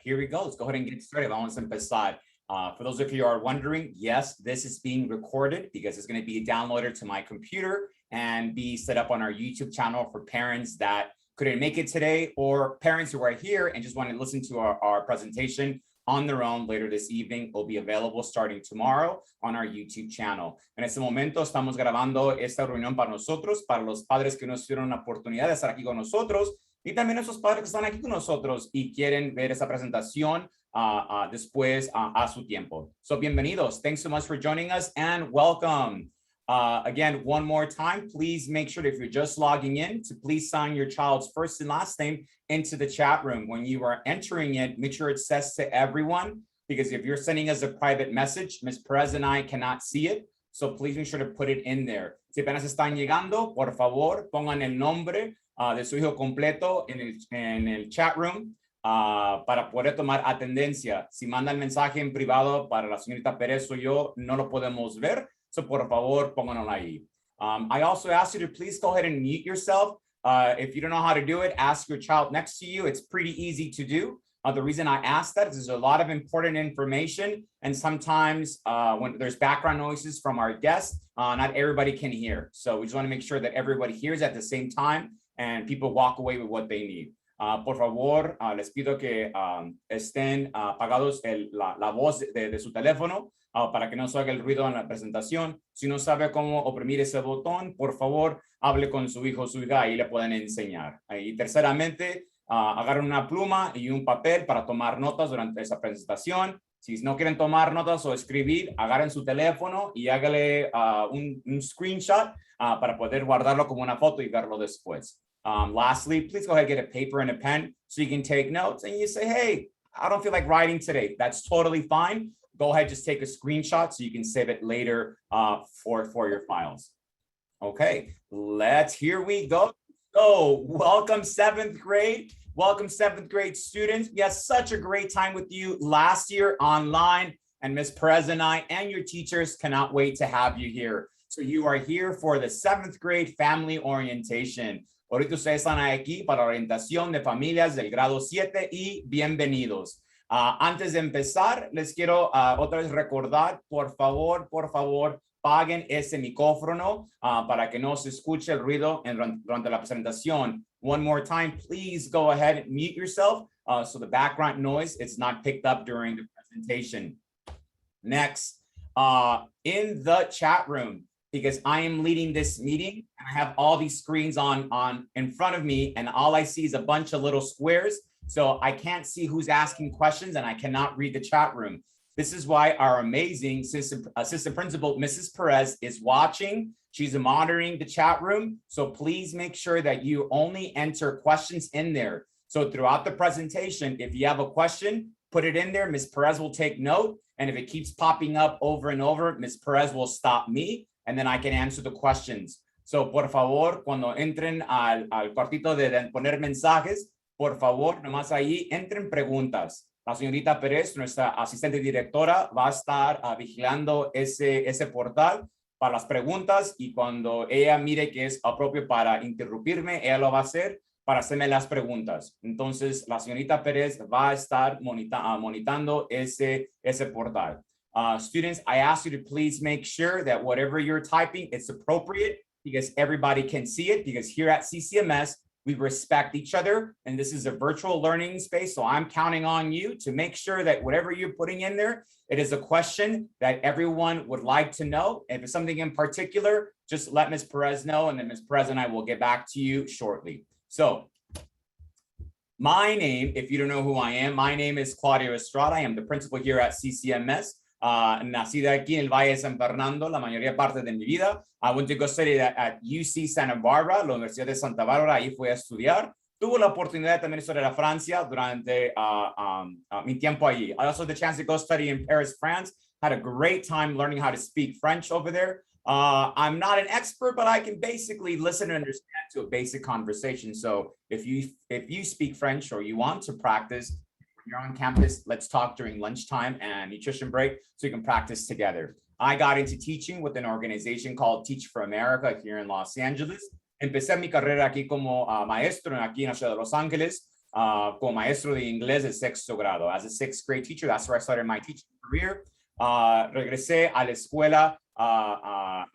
here we go. Let's go ahead and get started. Vamos a empezar. For those of you who are wondering, yes, this is being recorded because it's going to be downloaded to my computer and be set up on our YouTube channel for parents that couldn't make it today, or parents who are here and just want to listen to our presentation on their own later this evening. Will be available starting tomorrow on our YouTube channel. En este momento estamos grabando esta reunión para nosotros, para los padres que nos dieron la oportunidad de estar aquí con nosotros y también esos padres que están aquí con nosotros y quieren ver esa presentación después a su tiempo. So bienvenidos. Thanks so much for joining us and welcome. Again, one more time, please make sure that if you're just logging in to please sign your child's first and last name into the chat room. When you are entering it, make sure it says to everyone, because if you're sending us a private message, Ms. Perez and I cannot see it. So please make sure to put it in there. Si apenas están llegando, por favor, pongan el nombre de su hijo completo en el chat room para poder tomar atendencia. Si mandan mensaje en privado para la señorita Pérez o yo, no lo podemos ver. So por favor, pónganlo ahí. I also ask you to please go ahead and mute yourself. If you don't know how to do it, ask your child next to you. It's pretty easy to do. The reason I ask that is there's a lot of important information. And sometimes when there's background noises from our guests, not everybody can hear. So we just want to make sure that everybody hears at the same time and people walk away with what they need. Por favor, les pido que estén apagados la voz de su teléfono para que no se haga el ruido en la presentación. Si no sabe cómo oprimir ese botón, por favor, hable con su hijo o su hija y le pueden enseñar. Y terceramente, agarren una pluma y un papel para tomar notas durante esa presentación. Si no quieren tomar notas o escribir, agarren su teléfono y hágale un screenshot para poder guardarlo como una foto y verlo después. Lastly, please go ahead and get a paper and a pen so you can take notes and you say, hey, I don't feel like writing today. That's totally fine. Go ahead, just take a screenshot so you can save it later for your files. Okay, here we go. So welcome 7th grade. Welcome 7th grade students. We had such a great time with you last year online, and Ms. Perez and I and your teachers cannot wait to have you here. So you are here for the 7th grade family orientation. Ahorita ustedes están aquí para la orientación de familias del grado 7 y bienvenidos. Antes de empezar, les quiero otra vez recordar, por favor, paguen ese micrófono para que no se escuche el ruido durante la presentación. One more time, please go ahead and mute yourself so the background noise is not picked up during the presentation. Next, in the chat room, because I am leading this meeting and I have all these screens on in front of me and all I see is a bunch of little squares. So I can't see who's asking questions and I cannot read the chat room. This is why our amazing assistant principal, Mrs. Perez, is watching. She's monitoring the chat room. So please make sure that you only enter questions in there. So throughout the presentation, if you have a question, put it in there. Ms. Perez will take note. And if it keeps popping up over and over, Ms. Perez will stop me and then I can answer the questions. So por favor, cuando entren al cuartito de poner mensajes, por favor, nomás ahí entren preguntas. La señorita Pérez, nuestra asistente directora, va a estar vigilando ese portal para las preguntas y cuando ella mire que es propio para interrumpirme, ella lo va a hacer para hacerme las preguntas. Entonces, la señorita Pérez va a estar monitando ese portal. Students, I ask you to please make sure that whatever you're typing, it's appropriate because everybody can see it, because here at CCMS, we respect each other, and this is a virtual learning space, so I'm counting on you to make sure that whatever you're putting in there, it is a question that everyone would like to know. If it's something in particular, just let Ms. Perez know, and then Ms. Perez and I will get back to you shortly. So, my name, if you don't know who I am, my name is Claudio Estrada. I am the principal here at CCMS. Nacida aquí en el Valle de San Fernando, la mayoría parte de mi vida. I went to go study at UC Santa Barbara, la Universidad de Santa Bárbara, ahí fui a estudiar. Tuve la oportunidad también de estudiar a Francia durante mi tiempo allí. I also had the chance to go study in Paris, France. Had a great time learning how to speak French over there. I'm not an expert, but I can basically listen and understand to a basic conversation. So if you speak French or you want to practice, you're on campus, let's talk during lunchtime and nutrition break so you can practice together. I got into teaching with an organization called Teach for America here in Los Angeles. Empecé mi carrera aquí como maestro aquí en la ciudad de Los Ángeles. como maestro de inglés de sexto grado. As a sixth grade teacher, that's where I started my teaching career. Regresé a la escuela,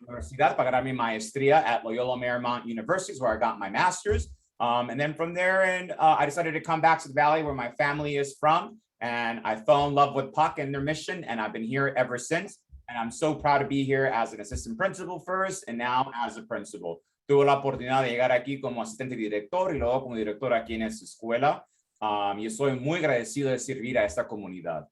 universidad, para ganar mi maestría at Loyola Marymount University, where I got my master's. And then from there, I decided to come back to the Valley where my family is from. And I fell in love with PUC and their mission, and I've been here ever since. And I'm so proud to be here as an assistant principal first, and now as a principal. Tuve la oportunidad de llegar aquí como asistente director y luego como director aquí en esta escuela. Y estoy muy agradecido de servir a esta comunidad.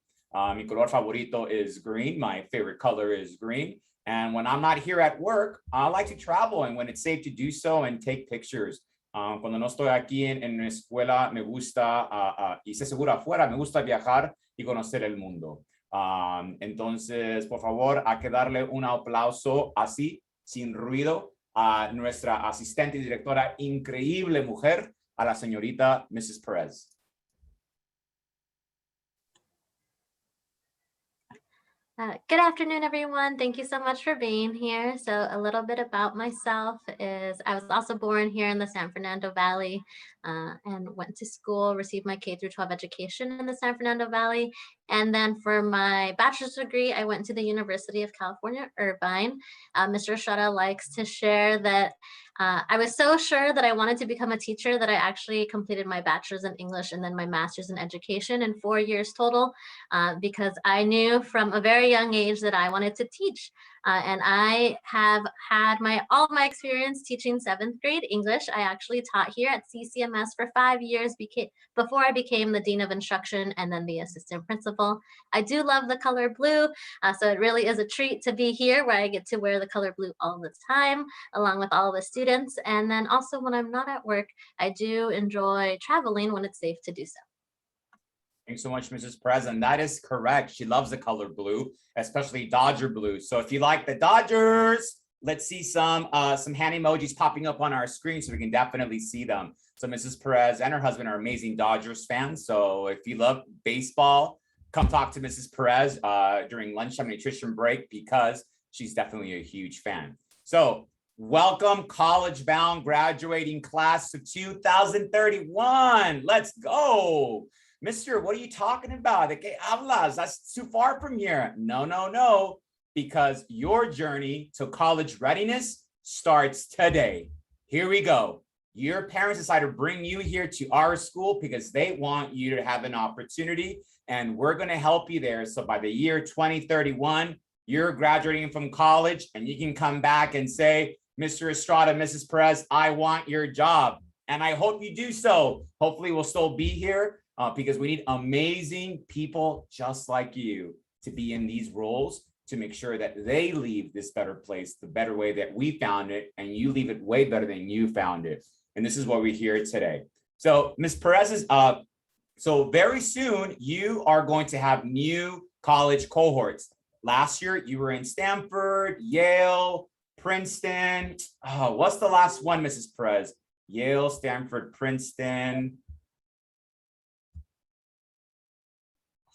Mi color favorito is green. My favorite color is green. And when I'm not here at work, I like to travel, and when it's safe to do so, and take pictures. Cuando no estoy aquí en la escuela, me gusta, y se seguro afuera, me gusta viajar y conocer el mundo. Entonces, por favor, hay que darle un aplauso así, sin ruido, a nuestra asistente y directora, increíble mujer, a la señorita Mrs. Perez. Good afternoon, everyone. Thank you so much for being here. So a little bit about myself is I was also born here in the San Fernando Valley and went to school, received my K through 12 education in the San Fernando Valley. And then for my bachelor's degree, I went to the University of California, Irvine. Mr. Estrada likes to share that I was so sure that I wanted to become a teacher that I actually completed my bachelor's in English and then my master's in education in 4 years total, because I knew from a very young age that I wanted to teach. And I have had all of my experience teaching 7th grade English. I actually taught here at CCMS for 5 years before I became the Dean of Instruction and then the assistant principal. I do love the color blue, so it really is a treat to be here where I get to wear the color blue all the time, along with all the students. And then also when I'm not at work, I do enjoy traveling when it's safe to do so. Thanks so much, Mrs. Perez. And that is correct. She loves the color blue, especially Dodger blue. So if you like the Dodgers, let's see some hand emojis popping up on our screen so we can definitely see them. So Mrs. Perez and her husband are amazing Dodgers fans. So if you love baseball, come talk to Mrs. Perez during lunchtime nutrition break, because she's definitely a huge fan. So welcome, college-bound graduating class of 2031. Let's go. Mister, what are you talking about? ¿De qué hablas? That's too far from here. No, because your journey to college readiness starts today. Here we go. Your parents decided to bring you here to our school because they want you to have an opportunity, and we're going to help you there. So by the year 2031, you're graduating from college, and you can come back and say, Mr. Estrada, Mrs. Perez, I want your job. And I hope you do so. Hopefully we'll still be here. Because we need amazing people just like you to be in these roles to make sure that they leave this better place the better way that we found it, and you leave it way better than you found it. And this is what we hear today. So Ms. Perez is so very soon you are going to have new college cohorts. Last year you were in Stanford, Yale, Princeton. Oh, what's the last one, Mrs. Perez? Yale, Stanford, Princeton.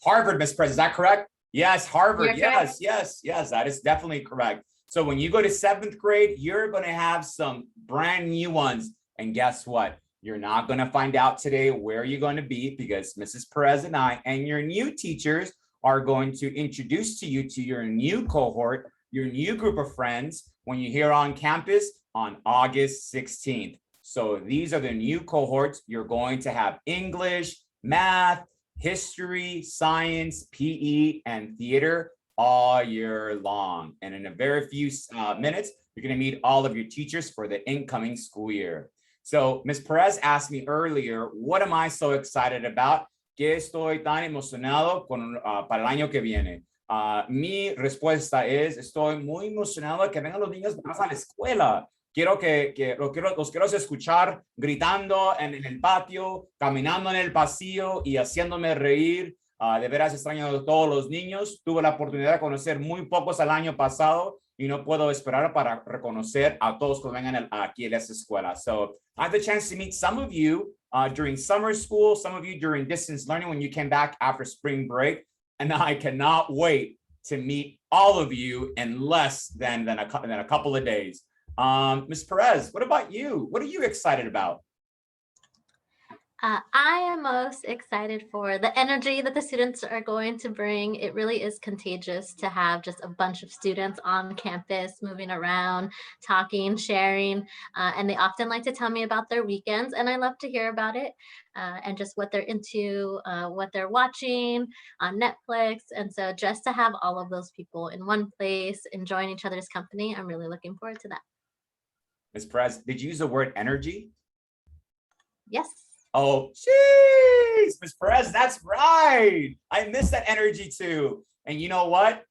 Harvard, Ms. Perez, is that correct? Yes, Harvard. Yes, that is definitely correct. So when you go to 7th grade, you're going to have some brand new ones. And guess what? You're not going to find out today where you're going to be, because Mrs. Perez and I and your new teachers are going to introduce to you to your new cohort, your new group of friends, when you're here on campus on August 16th. So these are the new cohorts. You're going to have English, math, history, science, PE, and theater all year long. And in a very few minutes, you're going to meet all of your teachers for the incoming school year. So Ms. Perez asked me earlier, what am I so excited about? ¿Qué estoy tan emocionado para el año que viene? Mi respuesta es, estoy muy emocionado que vengan los niños más a la escuela. Los quiero escuchar gritando en el patio, caminando en el pasillo y haciéndome reír. De veras extraño a todos los niños. Tuve la oportunidad de conocer muy pocos el año pasado y no puedo esperar para reconocer a todos que vengan aquí a esta escuela. So I had the chance to meet some of you during summer school, some of you during distance learning when you came back after spring break. And I cannot wait to meet all of you in less than a couple of days. Ms. Perez, what about you? What are you excited about? I am most excited for the energy that the students are going to bring. It really is contagious to have just a bunch of students on campus moving around, talking, sharing, and they often like to tell me about their weekends, and I love to hear about it and just what they're into, what they're watching on Netflix. And so just to have all of those people in one place, enjoying each other's company, I'm really looking forward to that. Ms. Perez, did you use the word energy? Yes. Oh, jeez, Ms. Perez, that's right. I miss that energy too. And you know what?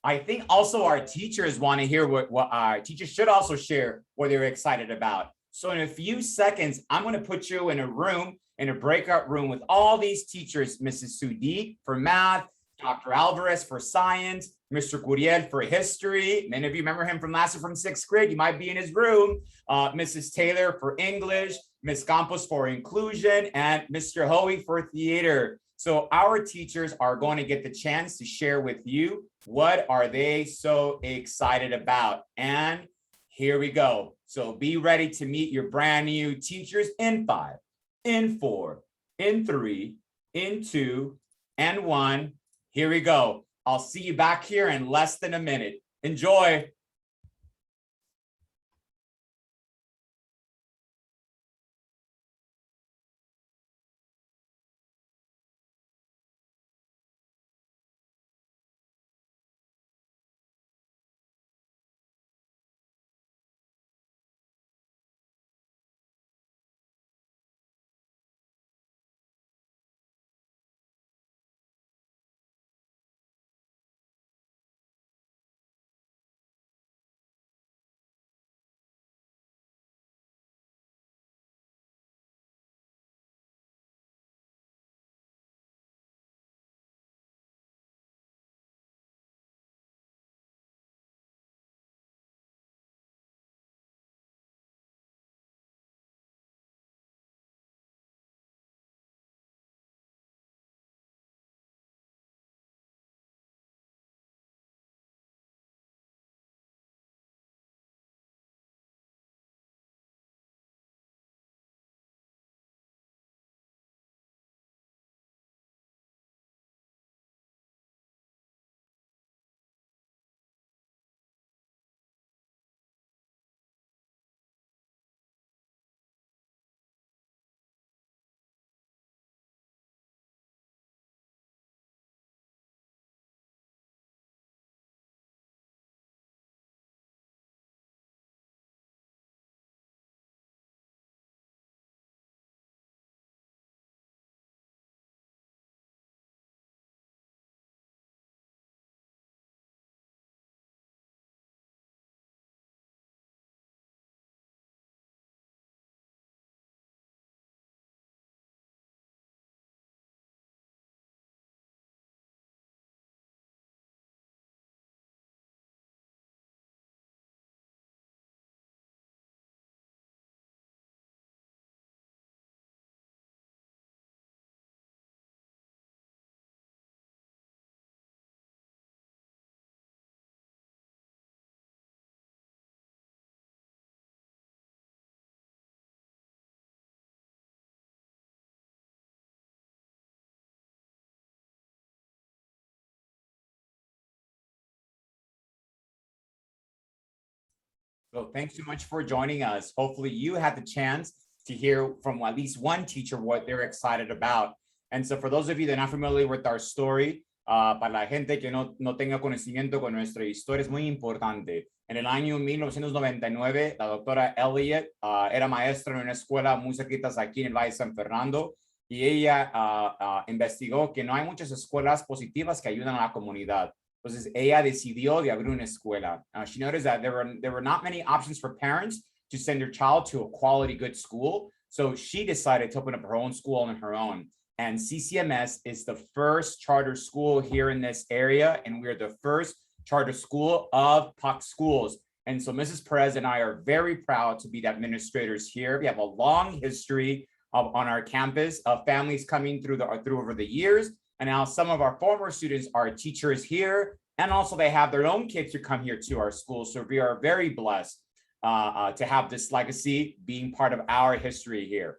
I think also our teachers want to hear what our teachers should also share what they're excited about. So in a few seconds, I'm going to put you in a room, in a breakout room with all these teachers, Mrs. Sudi for math, Dr. Alvarez for science, Mr. Curiel for history. Many of you remember him from last year from 6th grade. You might be in his room. Mrs. Taylor for English, Ms. Campos for inclusion, and Mr. Hoey for theater. So our teachers are going to get the chance to share with you what are they so excited about. And here we go. So be ready to meet your brand new teachers in 5, in 4, in 3, in 2, and 1. Here we go. I'll see you back here in less than a minute. Enjoy. So thanks so much for joining us. Hopefully you had the chance to hear from at least one teacher what they're excited about. And so for those of you that are not familiar with our story, para la gente que no tenga conocimiento con nuestra historia, es muy importante. En el año 1999, la doctora Elliott era maestra en una escuela muy cerquitas aquí en el Valle de San Fernando, y ella investigó que no hay muchas escuelas positivas que ayudan a la comunidad. Entonces ella decidió de abrir una escuela. She noticed that there were not many options for parents to send their child to a quality good school. So she decided to open up her own school on her own. And CCMS is the first charter school here in this area. And we're the first charter school of PUC schools. And so Mrs. Perez and I are very proud to be the administrators here. We have a long history on our campus of families coming through over the years. And now some of our former students are teachers here, and also they have their own kids who come here to our school. So we are very blessed to have this legacy being part of our history here.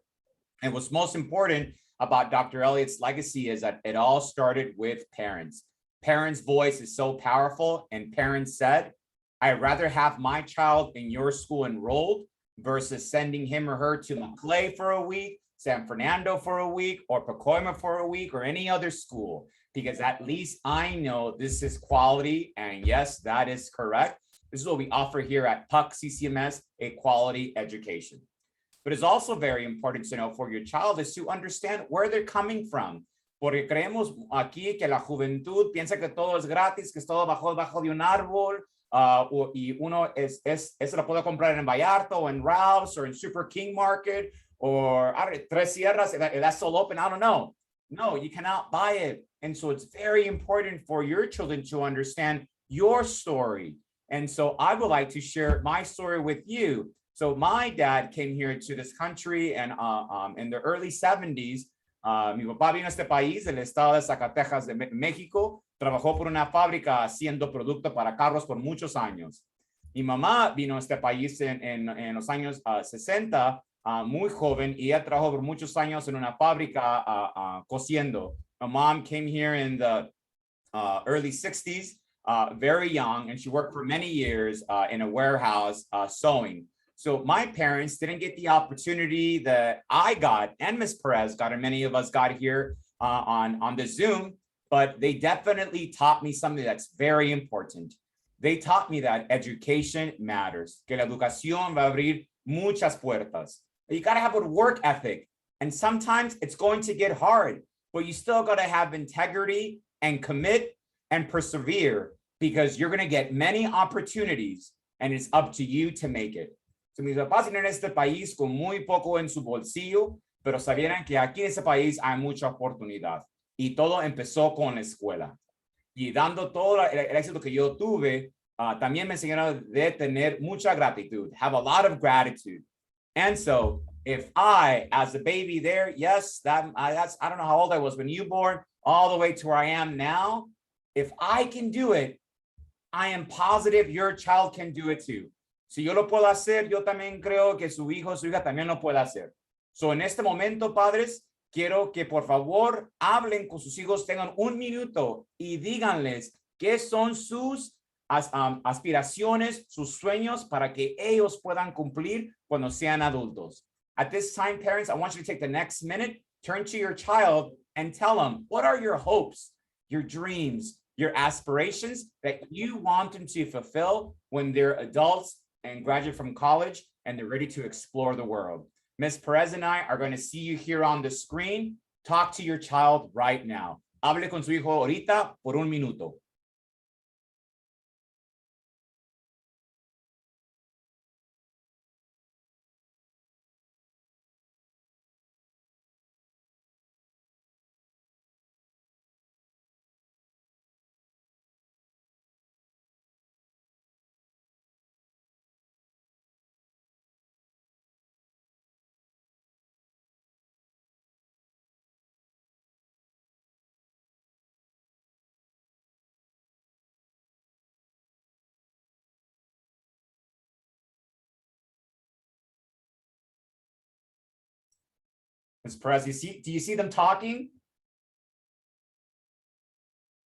And what's most important about Dr. Elliott's legacy is that it all started with parents. Parents' voice is so powerful, and parents said, I'd rather have my child in your school enrolled versus sending him or her to Maclay for a week, San Fernando for a week, or Pacoima for a week, or any other school, because at least I know this is quality. And yes, that is correct. This is what we offer here at PUC CCMS, a quality education. But it's also very important to know for your child is to understand where they're coming from. Porque creemos aquí que la juventud piensa que todo es gratis, que es todo bajo de un árbol, y uno eso lo puede comprar en Vallarta o en Ralph's or in Super King Market or Tres Sierras, that's all open. I don't know. No, you cannot buy it. And so it's very important for your children to understand your story. And so I would like to share my story with you. So my dad came here to this country and in the early 70s, mi papá vino a este país, del estado de Zacatecas de México, trabajó por una fábrica haciendo producto para carros por muchos años. Mi mamá vino a este país en los años 60, muy joven, y ella trabajó por muchos años en una fábrica cosiendo. My mom came here in the early 60s, very young, and she worked for many years in a warehouse sewing. So my parents didn't get the opportunity that I got, and Ms. Perez got, and many of us got here on the Zoom, but they definitely taught me something that's very important. They taught me that education matters, que la educación va a abrir muchas puertas. You got to have a work ethic, and sometimes it's going to get hard, but you still got to have integrity and commit and persevere, because you're going to get many opportunities, and it's up to you to make it. So mis papás vienen a este país con muy poco en su bolsillo, pero sabían que aquí en ese país hay mucha oportunidad. Y todo empezó con la escuela. Y dando todo el éxito que yo tuve, también me enseñaron de tener mucha gratitud, have a lot of gratitude. And so if I, as a baby there, yes, that's, I don't know how old I was when you were born, all the way to where I am now, if I can do it, I am positive your child can do it too. Si yo lo puedo hacer, yo también creo que su hijo, su hija también lo puede hacer. So, en este momento, padres, quiero que por favor hablen con sus hijos, tengan un minuto y díganles qué son sus aspiraciones, sus sueños para que ellos puedan cumplir cuando sean adultos. At this time, parents, I want you to take the next minute, turn to your child and tell them, what are your hopes, your dreams, your aspirations that you want them to fulfill when they're adults and graduate from college and they're ready to explore the world. Ms. Perez and I are going to see you here on the screen. Talk to your child right now. Hable con su hijo ahorita por un minuto. Ms. Perez, do you see them talking?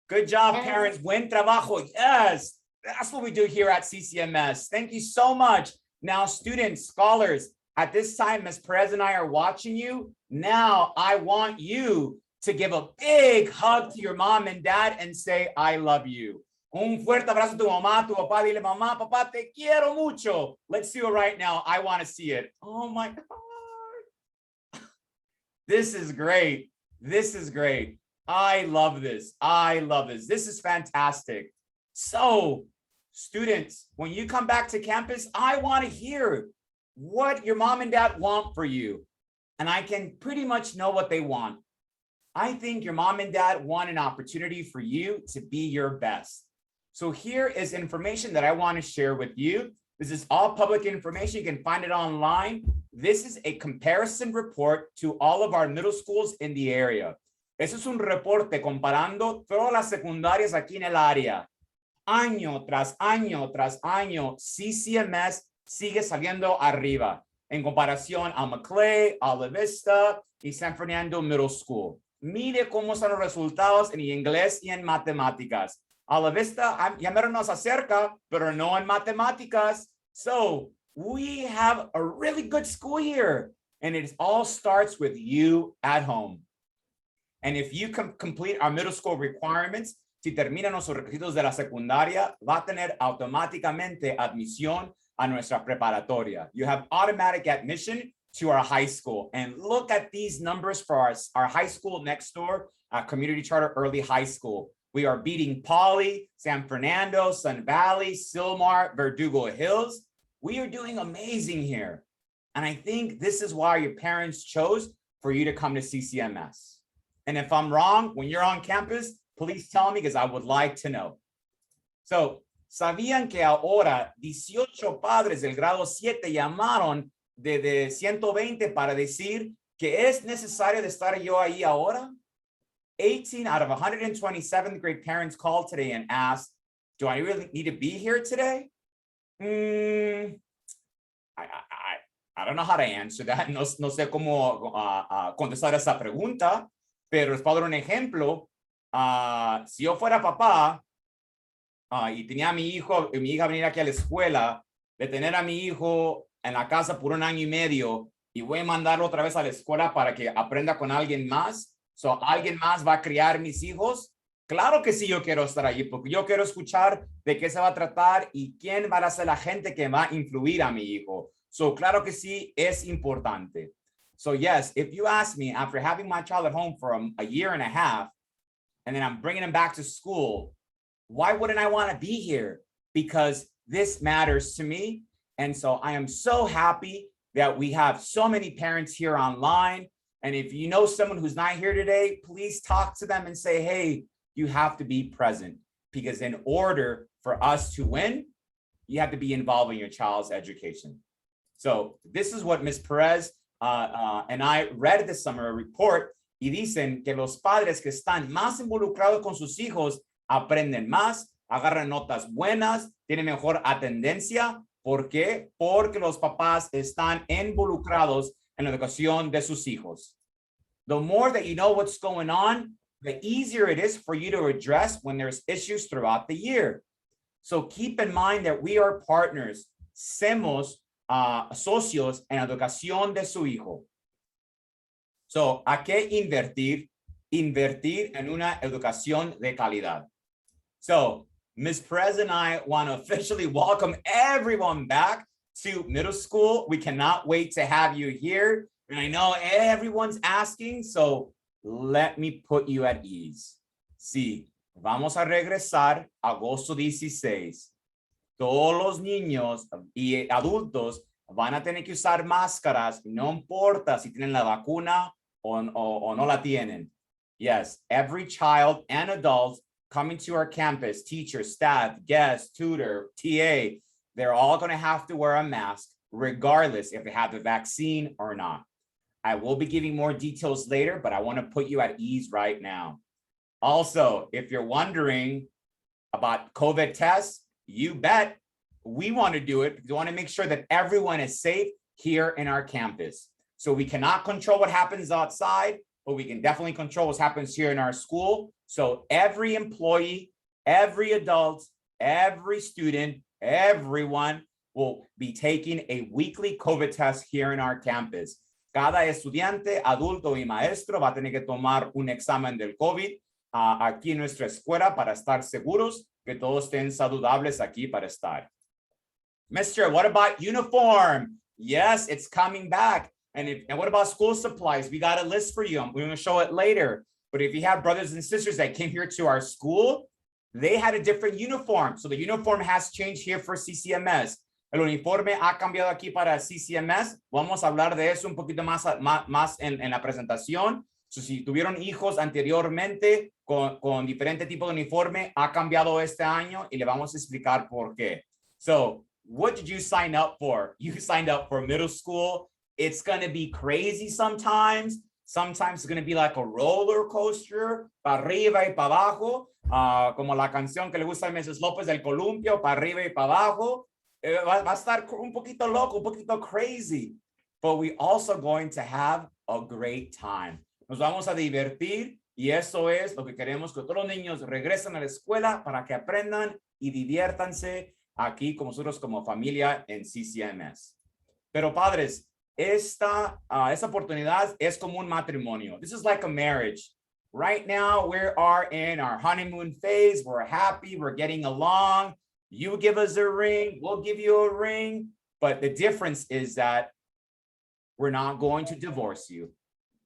Good job, parents. Buen trabajo. Yes, that's what we do here at CCMS. Thank you so much. Now, students, scholars, at this time, Ms. Perez and I are watching you. Now, I want you to give a big hug to your mom and dad and say, I love you. Un fuerte abrazo a tu mamá, tu papá. Dile, mamá, papá, te quiero mucho. Let's do it right now. I want to see it. Oh, my God. This is great. This is great. I love this. I love this. This is fantastic. So, students, when you come back to campus, I want to hear what your mom and dad want for you. And I can pretty much know what they want. I think your mom and dad want an opportunity for you to be your best. So here is information that I want to share with you. This is all public information. You can find it online. This is a comparison report to all of our middle schools in the area. Eso es un reporte comparando todas las secundarias aquí en el área. Año tras año tras año, CCMS sigue saliendo arriba en comparación a Maclay, a La Vista, y San Fernando Middle School. Mire cómo son los resultados en inglés y en matemáticas. A la vista, ya mero nos acerca, pero no en matemáticas. So we have a really good school here. And it all starts with you at home. And if you complete our middle school requirements, si terminan los requisitos de la secundaria, va a tener automáticamente admisión a nuestra preparatoria. You have automatic admission to our high school. And look at these numbers for our high school next door, Community Charter Early High School. We are beating Poly, San Fernando, Sun Valley, Sylmar, Verdugo Hills. We are doing amazing here. And I think this is why your parents chose for you to come to CCMS. And if I'm wrong, when you're on campus, please tell me because I would like to know. So, ¿sabían que ahora 18 padres del grado 7 llamaron de 120 para decir que es necesario de estar yo ahí ahora? 18 out of 127th grade parents called today and asked, do I really need to be here today? I don't know how to answer that. No sé cómo contestar esa pregunta, pero les puedo dar un ejemplo. Si yo fuera papá y tenía a mi hijo y mi hija venir aquí a la escuela, de tener a mi hijo en la casa por 1 año y medio y voy a mandarlo otra vez a la escuela para que aprenda con alguien más, alguien más va a criar mis hijos. Claro que sí, yo quiero estar allí porque yo quiero escuchar de qué se va a tratar y quién va a ser la gente que va a influir a mi hijo. Claro que sí, es importante. So yes, if you ask me, after having my child at home for a year and a half, and then I'm bringing him back to school, why wouldn't I want to be here? Because this matters to me. And so I am so happy that we have so many parents here online. And if you know someone who's not here today, please talk to them and say, hey, you have to be present. Because in order for us to win, you have to be involved in your child's education. So this is what Ms. Perez and I read this summer report y dicen que los padres que están más involucrados con sus hijos aprenden más, agarran notas buenas, tienen mejor atendencia. ¿Por qué? Porque los papás están involucrados en la educación de sus hijos. The more that you know what's going on, the easier it is for you to address when there's issues throughout the year. So keep in mind that we are partners. Somos socios en la educación de su hijo. So, ¿a qué invertir? Invertir en una educación de calidad. So, Ms. Perez and I want to officially welcome everyone back to middle school. We cannot wait to have you here. And I know everyone's asking, so let me put you at ease. Sí, vamos a regresar agosto 16. Todos los niños y adultos van a tener que usar máscaras, no importa si tienen la vacuna o no la tienen. Yes, every child and adult coming to our campus, teacher, staff, guest, tutor, TA, they're all going to have to wear a mask, regardless if they have the vaccine or not. I will be giving more details later, but I want to put you at ease right now. Also, if you're wondering about COVID tests, you bet we want to do it because we want to make sure that everyone is safe here in our campus. So we cannot control what happens outside, but we can definitely control what happens here in our school. So every employee, every adult, every student, everyone will be taking a weekly COVID test here in our campus. Cada estudiante, adulto y maestro va a tener que tomar un examen del COVID aquí en nuestra escuela para estar seguros que todos estén saludables aquí para estar. Mister, what about uniform? Yes, it's coming back. And what about school supplies? We got a list for you. We're going to show it later. But if you have brothers and sisters that came here to our school, they had a different uniform. So the uniform has changed here for CCMS. El uniforme ha cambiado aquí para CCMS. Vamos a hablar de eso un poquito más en la presentación. So, si tuvieron hijos anteriormente con diferente tipo de uniforme, ha cambiado este año y le vamos a explicar por qué. So, what did you sign up for? You signed up for middle school. It's going to be crazy sometimes. Sometimes it's going to be like a roller coaster, para arriba y para abajo, como la canción que le gusta a Mrs. López del Columpio, para arriba y para abajo. Va a estar un poquito loco, un poquito crazy. but we also going to have a great time. Nos vamos a divertir y eso es lo que queremos, que todos los niños regresen a la escuela para que aprendan y diviértanse aquí con nosotros como familia en CCMS. Pero padres, esta oportunidad es como un matrimonio. This is like a marriage. Right now, we are in our honeymoon phase. We're happy. We're getting along. You give us a ring. We'll give you a ring. But the difference is that we're not going to divorce you.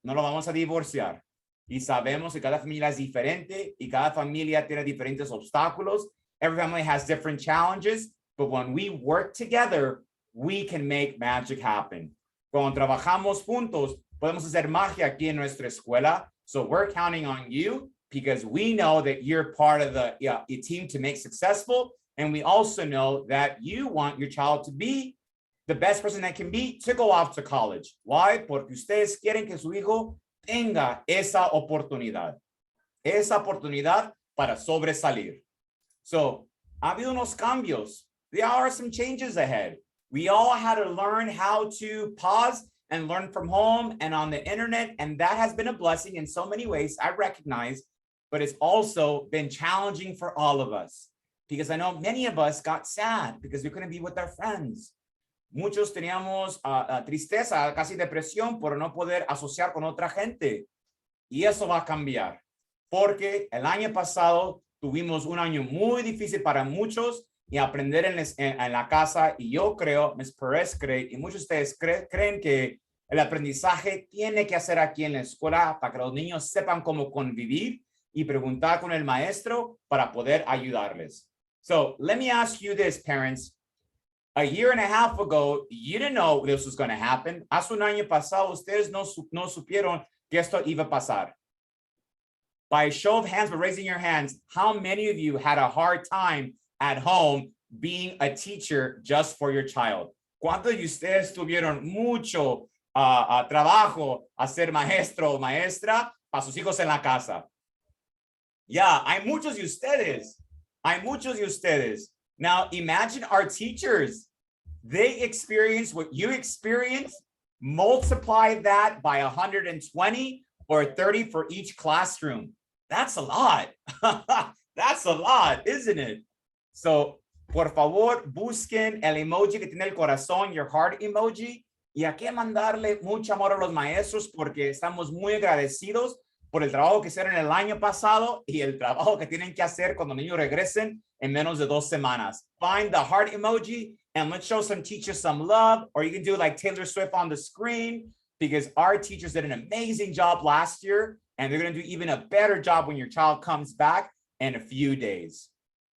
No lo vamos a divorciar. Y sabemos que cada familia es diferente y cada familia tiene diferentes obstáculos. Every family has different challenges. But when we work together, we can make magic happen. Cuando trabajamos juntos, podemos hacer magia aquí en nuestra escuela. So we're counting on you because we know that you're part of the team to make successful. And we also know that you want your child to be the best person that can be to go off to college. Why? Porque ustedes quieren que su hijo tenga esa oportunidad para sobresalir. So, ha habido unos cambios. There are some changes ahead. We all had to learn how to pause and learn from home and on the internet. And that has been a blessing in so many ways, I recognize, but it's also been challenging for all of us because I know many of us got sad because we couldn't be with our friends. Muchos teníamos tristeza, casi depresión por no poder asociar con otra gente. Y eso va a cambiar porque el año pasado tuvimos un año muy difícil para muchos y aprender en la casa. Y yo creo, Ms. Perez cree, y muchos de ustedes creen que el aprendizaje tiene que hacer aquí en la escuela para que los niños sepan cómo convivir y preguntar con el maestro para poder ayudarles. So let me ask you this, parents. A year and a half ago, you didn't know this was going to happen. Hace un año pasado, ustedes no supieron que esto iba a pasar. By a show of hands, but raising your hands, how many of you had a hard time at home being a teacher just for your child? ¿Cuántos de ustedes tuvieron mucho trabajo a ser maestro o maestra para sus hijos en la casa? Yeah, hay muchos de ustedes. Hay muchos de ustedes. Now, imagine our teachers. They experience what you experience. Multiply that by 120 or 30 for each classroom. That's a lot. That's a lot, isn't it? So, por favor, busquen el emoji que tiene el corazón, your heart emoji, y hay que mandarle mucho amor a los maestros porque estamos muy agradecidos por el trabajo que hicieron el año pasado y el trabajo que tienen que hacer cuando los niños regresen en menos de 2 semanas. Find the heart emoji and let's show some teachers some love, or you can do like Taylor Swift on the screen because our teachers did an amazing job last year and they're going to do even a better job when your child comes back in a few days.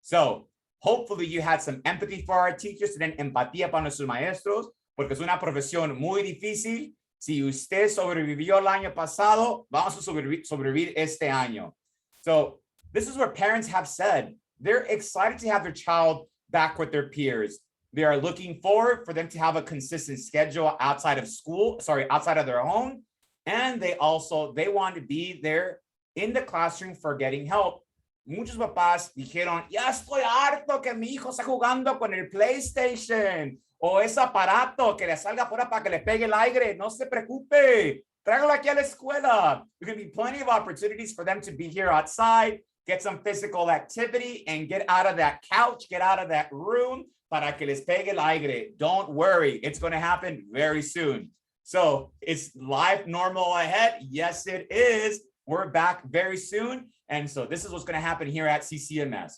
So hopefully you had some empathy for our teachers, tienen empatía para nuestros maestros, porque es una profesión muy difícil. Si usted sobrevivió el año pasado, vamos a sobrevivir este año. So this is what parents have said. They're excited to have their child back with their peers. They are looking forward for them to have a consistent schedule outside of school, outside of their home. And they want to be there in the classroom for getting help. Muchos papás dijeron, ya estoy harto que mi hijo está jugando con el PlayStation o ese aparato que le salga fuera para que le pegue el aire. No se preocupe. Tráigalo aquí a la escuela. There can be plenty of opportunities for them to be here outside, get some physical activity, and get out of that couch, get out of that room para que les pegue el aire. Don't worry. It's going to happen very soon. So it's life normal ahead. Yes, it is. We're back very soon. And so this is what's going to happen here at CCMS.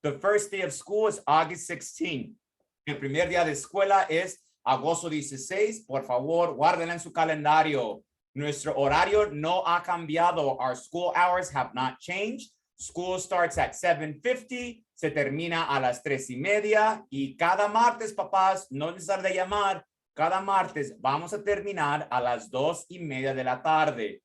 The first day of school is August 16. El primer día de escuela es agosto 16. Por favor, guárdenla en su calendario. Nuestro horario no ha cambiado. Our school hours have not changed. School starts at 7:50. Se termina a las 3:30. Y cada martes, papás, no les de llamar. Cada martes vamos a terminar a las 2:30 de la tarde.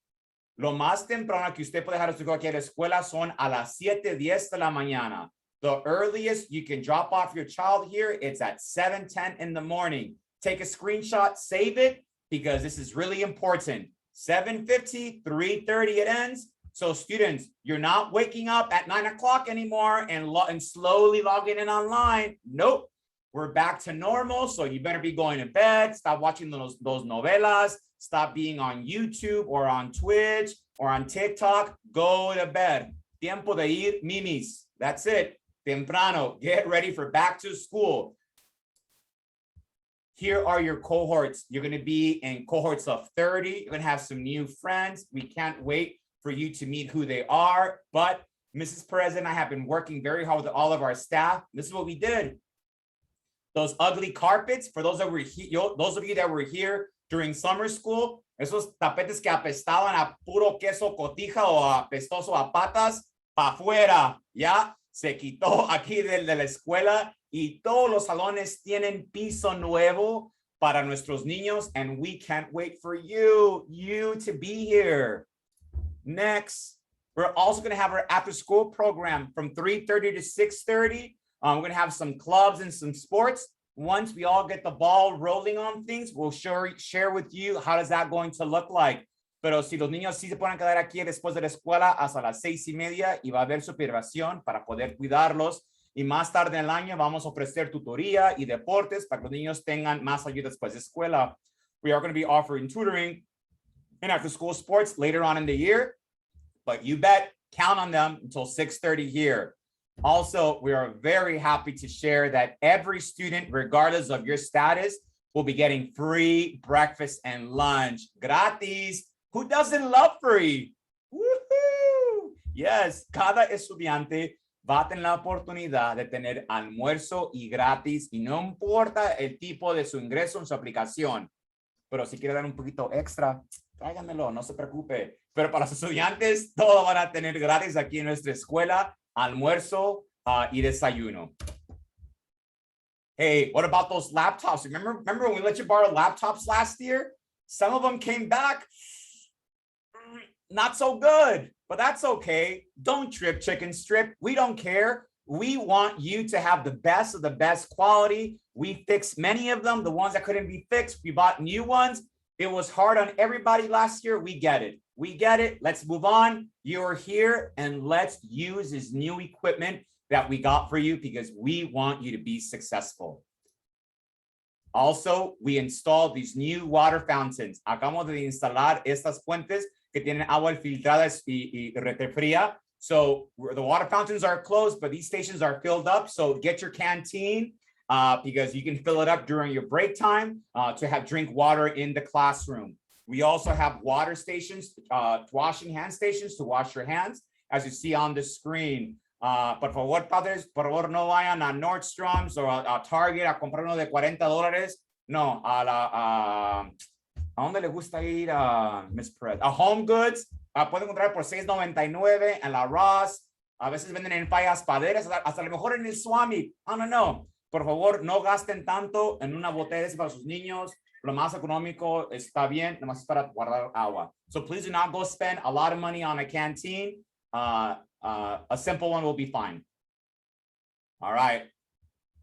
Lo más temprano que usted puede dejar a su hijo aquí a la escuela son a las 7:10 de la mañana. The earliest you can drop off your child here, it's at 7:10 in the morning. Take a screenshot, save it, because this is really important. 7:50, 3:30 it ends. So students, you're not waking up at 9 o'clock anymore and slowly logging in online. Nope. we're back to normal. So you better be going to bed. Stop watching those novelas. Stop being on YouTube or on Twitch or on TikTok. Go to bed. Tiempo de ir, mimis. That's it. Temprano. Get ready for back to school. Here are your cohorts. You're going to be in cohorts of 30. You're going to have some new friends. We can't wait for you to meet who they are. But Mrs. Perez and I have been working very hard with all of our staff. This is what we did. Those ugly carpets, for those of you that were here during summer school, esos tapetes que apestaban a puro queso cotija o apestoso a patas, pa' afuera, ¿ya? Se quitó aquí de la escuela y todos los salones tienen piso nuevo para nuestros niños, and we can't wait for you to be here. Next, we're also going to have our after-school program from 3:30 to 6:30. We're going to have some clubs and some sports. Once we all get the ball rolling on things, we'll share with you how is that going to look like. Pero si los niños sí se pueden quedar aquí después de la escuela hasta las 6:30 y va a haber supervisión para poder cuidarlos. Y más tarde en el año vamos a ofrecer tutoría y deportes para que los niños tengan más ayuda después de escuela. We are going to be offering tutoring and after school sports later on in the year, but you bet, count on them until 6:30 here. Also, we are very happy to share that every student, regardless of your status, will be getting free breakfast and lunch. Gratis. Who doesn't love free? Woohoo! Yes, cada estudiante va a tener la oportunidad de tener almuerzo y gratis y no importa el tipo de su ingreso en su aplicación. Pero si quiere dar un poquito extra, tráigamelo, no se preocupe. Pero para los estudiantes, todo van a tener gratis aquí en nuestra escuela. Almuerzo y desayuno. Hey, what about those laptops? Remember when we let you borrow laptops last year? Some of them came back not so good, but that's okay. Don't trip, chicken strip. We don't care. We want you to have the best of the best quality. We fixed many of them. The ones that couldn't be fixed, we bought new ones. It was hard on everybody last year. We get it. We get it. Let's move on. You're here and let's use this new equipment that we got for you because we want you to be successful. Also, we installed these new water fountains. Acabamos de instalar estas fuentes que tienen agua filtrada y retefría. So the water fountains are closed, but these stations are filled up. So get your canteen because you can fill it up during your break time to drink water in the classroom. We also have water stations, washing hand stations to wash your hands, as you see on the screen. Por favor, padres, por favor, no vayan a Nordstrom's or a Target a comprar uno de $40. No, ¿a dónde le gusta ir a Miss Perez? A Home Goods, pueden comprar por $6.99 en la Ross. A veces venden en Fallas Paderas, hasta a lo mejor en el Swami. I don't know. Por favor, no gasten tanto en una botella para sus niños. Lo más económico está bien, nomás es para guardar agua. So please do not go spend a lot of money on a canteen. A simple one will be fine. All right,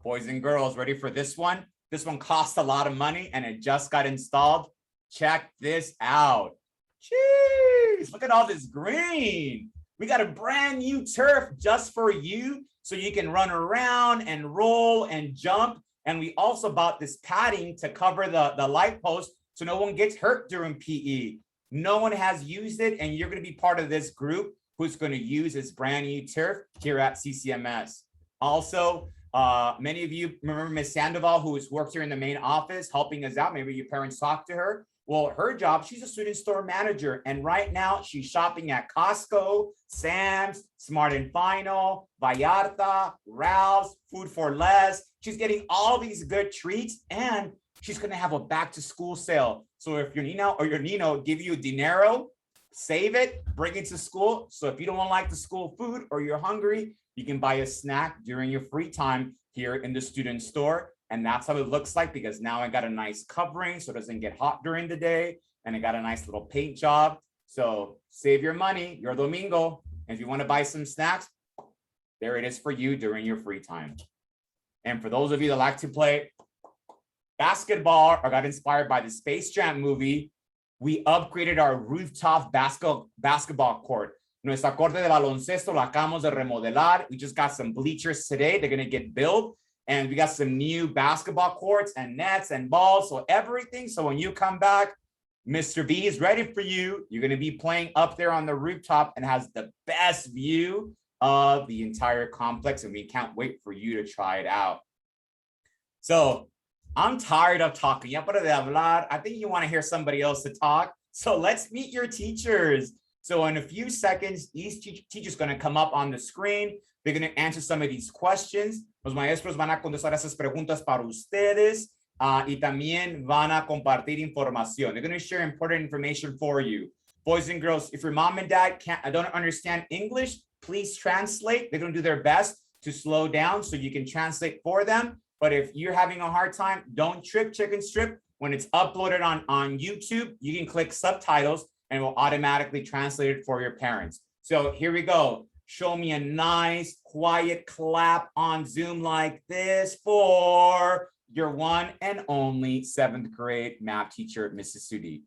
boys and girls, ready for this one? This one cost a lot of money and it just got installed. Check this out. Jeez, look at all this green. We got a brand new turf just for you so you can run around and roll and jump. And we also bought this padding to cover the light post so no one gets hurt during PE. No one has used it, and you're going to be part of this group who's going to use this brand new turf here at CCMS. Also, many of you remember Miss Sandoval, who has worked here in the main office, helping us out. Maybe your parents talked to her. Well, her job, she's a student store manager. And right now she's shopping at Costco, Sam's, Smart and Final, Vallarta, Ralph's, Food for Less. She's getting all these good treats and she's going to have a back to school sale. So if your Nina or your Nino give you dinero, save it, bring it to school. So if you don't like the school food or you're hungry, you can buy a snack during your free time here in the student store. And that's how it looks like, because now I got a nice covering so it doesn't get hot during the day. And I got a nice little paint job. So save your money, your domingo. And if you want to buy some snacks, there it is for you during your free time. And for those of you that like to play basketball or got inspired by the Space Jam movie, we upgraded our rooftop basketball court. Nuestra corte de baloncesto la acabamos de remodelar. We just got some bleachers today. They're going to get built. And we got some new basketball courts and nets and balls, so everything. So when you come back, Mr. B is ready for you. You're going to be playing up there on the rooftop and has the best view of the entire complex, and we can't wait for you to try it out. So I'm tired of talking. Ya para de hablar. I think you want to hear somebody else to talk. So let's meet your teachers. So in a few seconds, each teacher is going to come up on the screen. They're going to answer some of these questions. Los maestros van a contestar esas preguntas para ustedes. Y también van a compartir información. They're going to share important information for you. Boys and girls, if your mom and dad don't understand English, please translate. They're going to do their best to slow down so you can translate for them. But if you're having a hard time, don't trip, chicken strip. When it's uploaded on YouTube, you can click subtitles and it will automatically translate it for your parents. So here we go. Show me a nice, quiet clap on Zoom like this for your one and only 7th grade math teacher, Mrs. Sudi.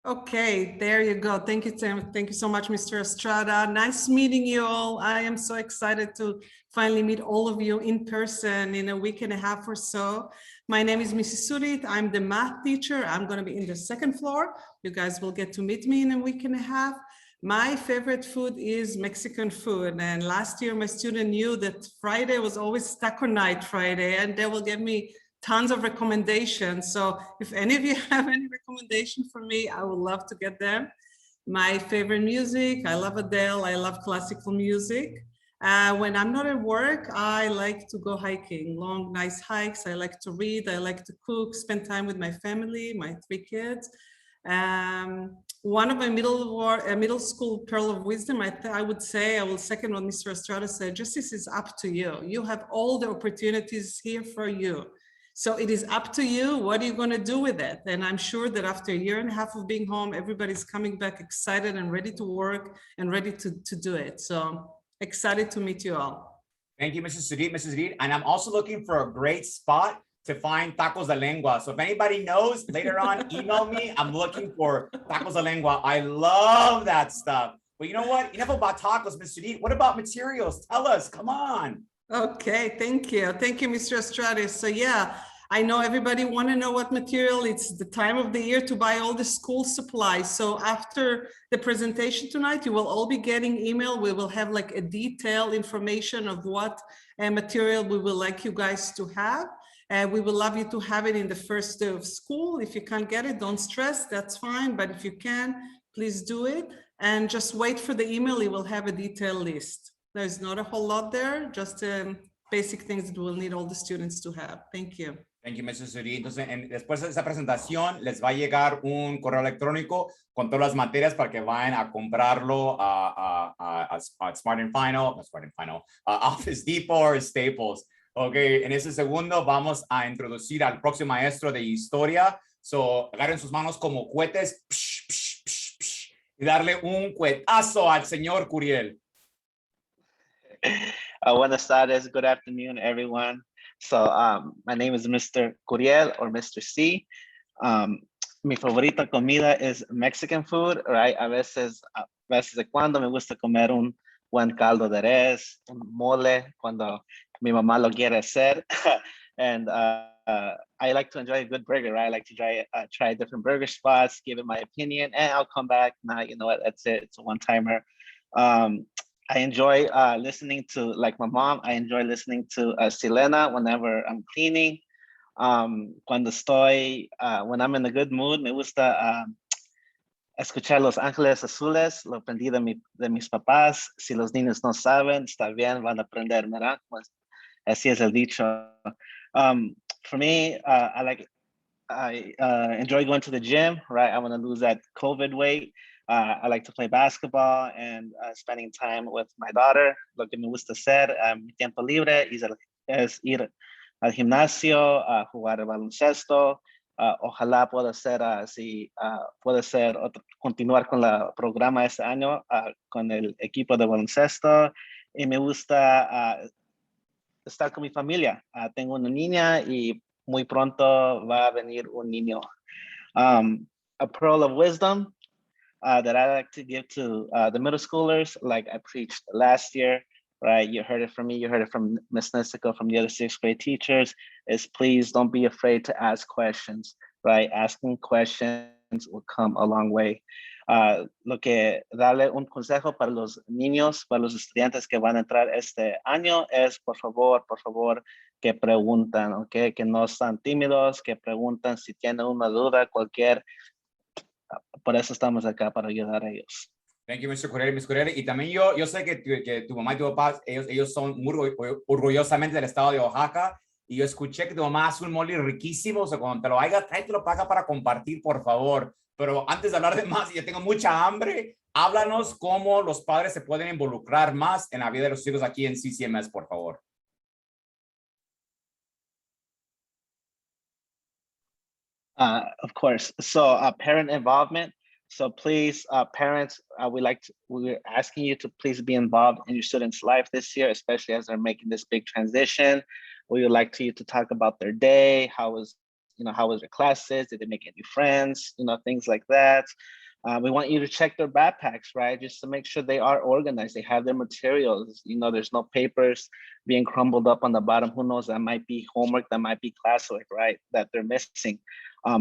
Okay, there you go. Thank you, Tim. Thank you so much, Mr. Estrada. Nice meeting you all. I am so excited to finally meet all of you in person in a week and a half or so. My name is Mrs. Surit. I'm the math teacher. I'm going to be in the 2nd floor. You guys will get to meet me in a week and a half. My favorite food is Mexican food. And last year, my student knew that Friday was always taco night Friday, and they will give me tons of recommendations. So if any of you have any recommendation for me, I would love to get them. My favorite music, I love Adele, I love classical music. When I'm not at work, I like to go hiking, long, nice hikes. I like to read, I like to cook, spend time with my family, my 3 kids. One of my middle school pearl of wisdom, I would say, I will second what Mr. Estrada said, justice is up to you. You have all the opportunities here for you. So it is up to you. What are you going to do with it? And I'm sure that after a year and a half of being home, everybody's coming back excited and ready to work and ready to do it. So excited to meet you all. Thank you, Mrs. Reed. And I'm also looking for a great spot to find tacos de lengua. So if anybody knows, later on, email me. I'm looking for tacos de lengua. I love that stuff. But you know what? Enough about tacos, Mr. Reed. What about materials? Tell us. Come on. Okay, thank you. Thank you, Mr. Estrada. So yeah, I know everybody want to know what material. It's the time of the year to buy all the school supplies. So after the presentation tonight, you will all be getting email. We will have like a detailed information of what material we would like you guys to have. And we would love you to have it in the first day of school. If you can't get it, don't stress, that's fine. But if you can, please do it. And just wait for the email, it will have a detailed list. There's not a whole lot there, just basic things that we'll need all the students to have. Thank you. Thank you, Mrs. Suri. Entonces, después de esa presentación, les va a llegar un correo electrónico con todas las materias para que vayan a comprarlo a Smart and Final, Office Depot or Staples. Ok, en ese segundo vamos a introducir al próximo maestro de historia. So, agarren sus manos como cohetes y darle un cohetazo al señor Curiel. Buenas tardes, good afternoon, everyone. So my name is Mr. Curiel or Mr. C. Mi favorita comida is Mexican food, right? A veces de cuando me gusta comer un buen caldo de res, un mole, cuando mi mamá lo quiere hacer. And I like to enjoy a good burger, right? I like to try different burger spots, give it my opinion, and I'll come back. Now, you know what, that's it, it's a one-timer. I enjoy listening to, like my mom, I enjoy listening to Selena whenever I'm cleaning. When I'm in a good mood, me gusta escuchar Los Ángeles Azules, lo aprendí de mis papás. Si los niños no saben, está bien, van a aprender, ¿verdad? Pues, así es el dicho. For me, I enjoy going to the gym, right? I want to lose that COVID weight. I like to play basketball and spending time with my daughter. Lo que me gusta hacer, mi tiempo libre es ir al gimnasio, jugar baloncesto. Ojalá pueda continuar con el programa este año con el equipo de baloncesto y me gusta estar con mi familia. Tengo una niña y muy pronto va a venir un niño. A pearl of wisdom that I like to give to the middle schoolers, like I preached last year, right? You heard it from me, you heard it from Ms. Nesico, from the other 6th grade teachers, is please don't be afraid to ask questions, right? Asking questions will come a long way. Darle un consejo para los niños, para los estudiantes que van a entrar este año es, por favor, que preguntan, ¿ok? Que no están tímidos, que preguntan si tienen una duda, cualquier. Por eso estamos acá, para ayudar a ellos. Thank you, Mr. Correa, Ms. Correa. Y también yo sé que tu mamá y tu papá, ellos son muy orgullosamente del estado de Oaxaca. Y yo escuché que tu mamá hace un mole riquísimo. O sea, cuando te lo haga, tráetelo para acá para compartir, por favor. Pero antes de hablar de más, yo tengo mucha hambre. Háblanos cómo los padres se pueden involucrar más en la vida de los hijos aquí en CCMS, por favor. Of course. So parent involvement. So please, parents, we're asking you to please be involved in your students' life this year, especially as they're making this big transition. We would like you to talk about their day. How was their classes? Did they make any friends? Things like that. We want you to check their backpacks, right? Just to make sure they are organized. They have their materials. There's no papers being crumbled up on the bottom. Who knows? That might be homework. That might be classwork, right? That they're missing.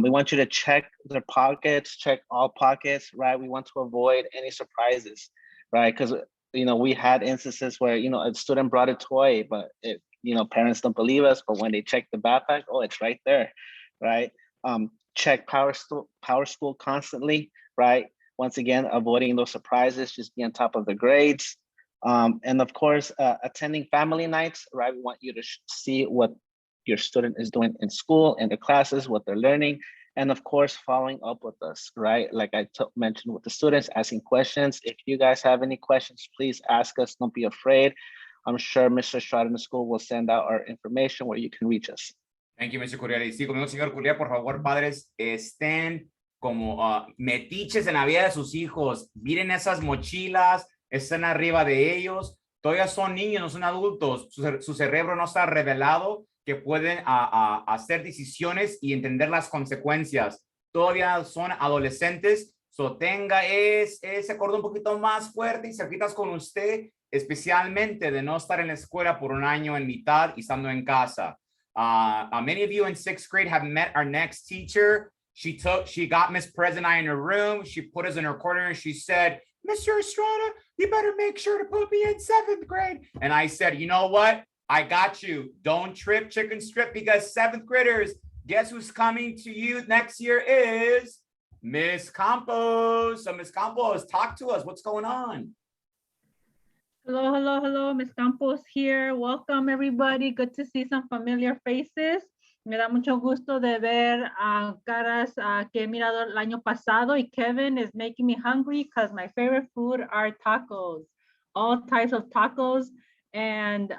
We want you to check their pockets, check all pockets, right? We want to avoid any surprises, right? Because, we had instances where, a student brought a toy, but parents don't believe us, but when they check the backpack, oh, it's right there, right? Check Power School constantly, right? Once again, avoiding those surprises, just be on top of the grades. And of course, attending family nights, right? We want you to see what your student is doing in school, in the classes, what they're learning, and of course, following up with us, right? Like I mentioned with the students, asking questions. If you guys have any questions, please ask us, don't be afraid. I'm sure Mr. Estrada in the school will send out our information where you can reach us. Thank you, Mr. Curiel. Y sí, conmigo, señor Curiel, por favor, padres, estén como metiches en la vida de sus hijos. Miren esas mochilas, estén arriba de ellos. Todavía son niños, no son adultos. Su cerebro no está revelado que pueden hacer decisiones y entender las consecuencias. Todavía son adolescentes. So tenga ese cordón un poquito más fuerte y cerquitas con usted, especialmente de no estar en la escuela por un año en mitad y estando en casa. Many of you in 6th grade have met our next teacher. She got Miss President and I in her room. She put us in her corner and she said, Mr. Estrada, you better make sure to put me in 7th grade. And I said, you know what? I got you. Don't trip, chicken strip, because 7th graders, guess who's coming to you next year is Miss Campos. So Miss Campos, talk to us. What's going on? Hello, Miss Campos here. Welcome, everybody. Good to see some familiar faces. Me da mucho gusto de ver caras que he mirado el año pasado. Y Kevin is making me hungry because my favorite food are tacos, all types of tacos. And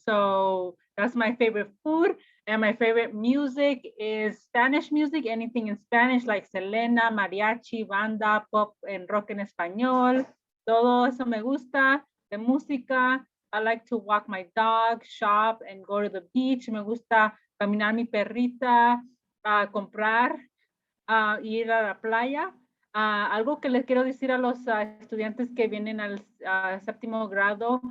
so that's my favorite food. And my favorite music is Spanish music, anything in Spanish like Selena, mariachi, banda, pop, and rock en español. Todo eso me gusta. De música, I like to walk my dog, shop, and go to the beach. Me gusta caminar mi perrita, comprar, ir a la playa. Algo que les quiero decir a los estudiantes que vienen al 7º grado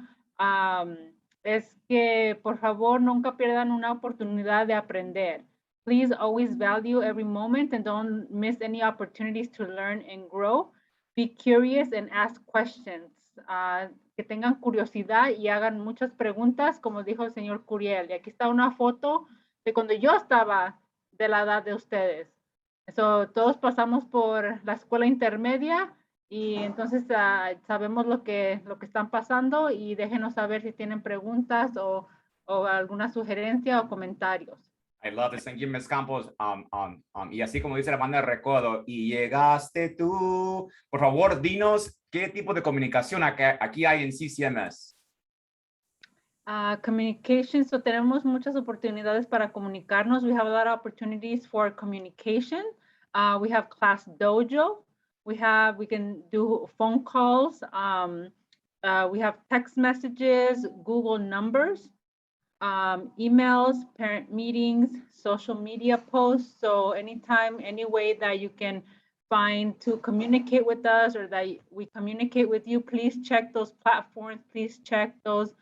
es que por favor nunca pierdan una oportunidad de aprender. Please always value every moment and don't miss any opportunities to learn and grow. Be curious and ask questions. Que tengan curiosidad y hagan muchas preguntas, como dijo el señor Curiel. Y aquí está una foto de cuando yo estaba de la edad de ustedes. Todos pasamos por la escuela intermedia y entonces sabemos lo que están pasando y déjenos saber si tienen preguntas o alguna sugerencia o comentarios. I love this. Thank you, Ms. Campos. Y así como dice la banda de recodo, y llegaste tú. Por favor, dinos qué tipo de comunicación aquí hay en CCMS. Communication, so tenemos muchas oportunidades para comunicarnos. We have a lot of opportunities for communication. We have class dojo. We can do phone calls. We have text messages, Google numbers, emails, parent meetings, social media posts. So anytime, any way that you can find to communicate with us or that we communicate with you, please check those platforms, please check those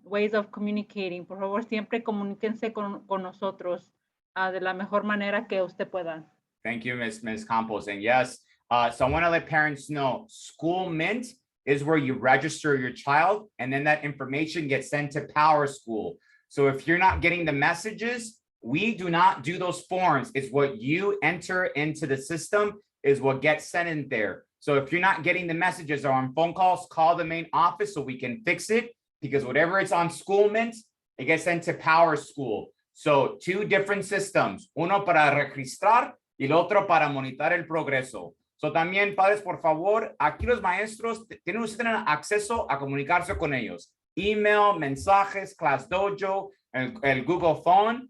ways of communicating. Por favor, siempre comuníquense con nosotros de la mejor manera que usted pueda. Thank you, Ms. Campos. And yes, so I want to let parents know School Mint is where you register your child, and then that information gets sent to Power School. So if you're not getting the messages, we do not do those forms. It's what you enter into the system is what gets sent in there. So if you're not getting the messages or on phone calls, call the main office so we can fix it, because whatever it's on School Mint, it gets sent to Power School. So 2 different systems, uno para registrar y el otro para monitorar el progreso. So también, padres, por favor, aquí los maestros tienen acceso a comunicarse con ellos. Email, mensajes, Class Dojo, el Google Phone.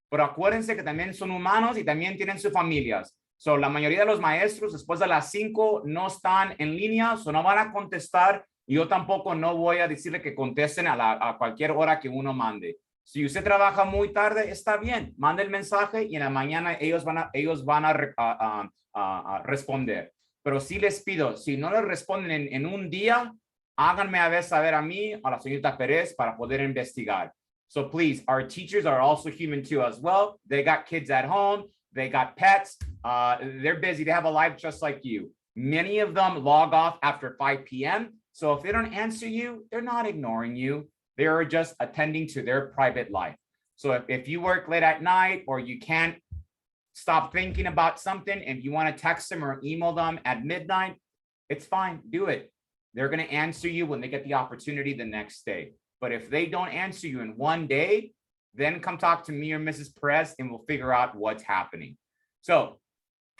Pero acuérdense que también son humanos y también tienen sus familias. So la mayoría de los maestros después de las 5 no están en línea, so no van a contestar. Y yo tampoco no voy a decirle que contesten a cualquier hora que uno mande. Si usted trabaja muy tarde, está bien, mande el mensaje y en la mañana ellos van a responder. Pero sí les pido, si no les responden en un día, háganme saber a mí, a la señorita Pérez, para poder investigar. So please, our teachers are also human too as well. They got kids at home, they got pets, they're busy, they have a life just like you. Many of them log off after 5 p.m. So if they don't answer you, they're not ignoring you. They are just attending to their private life. So if you work late at night or you can't stop thinking about something, if you want to text them or email them at midnight, it's fine, do it. They're going to answer you when they get the opportunity the next day. But if they don't answer you in one day, then come talk to me or Mrs. Perez and we'll figure out what's happening. So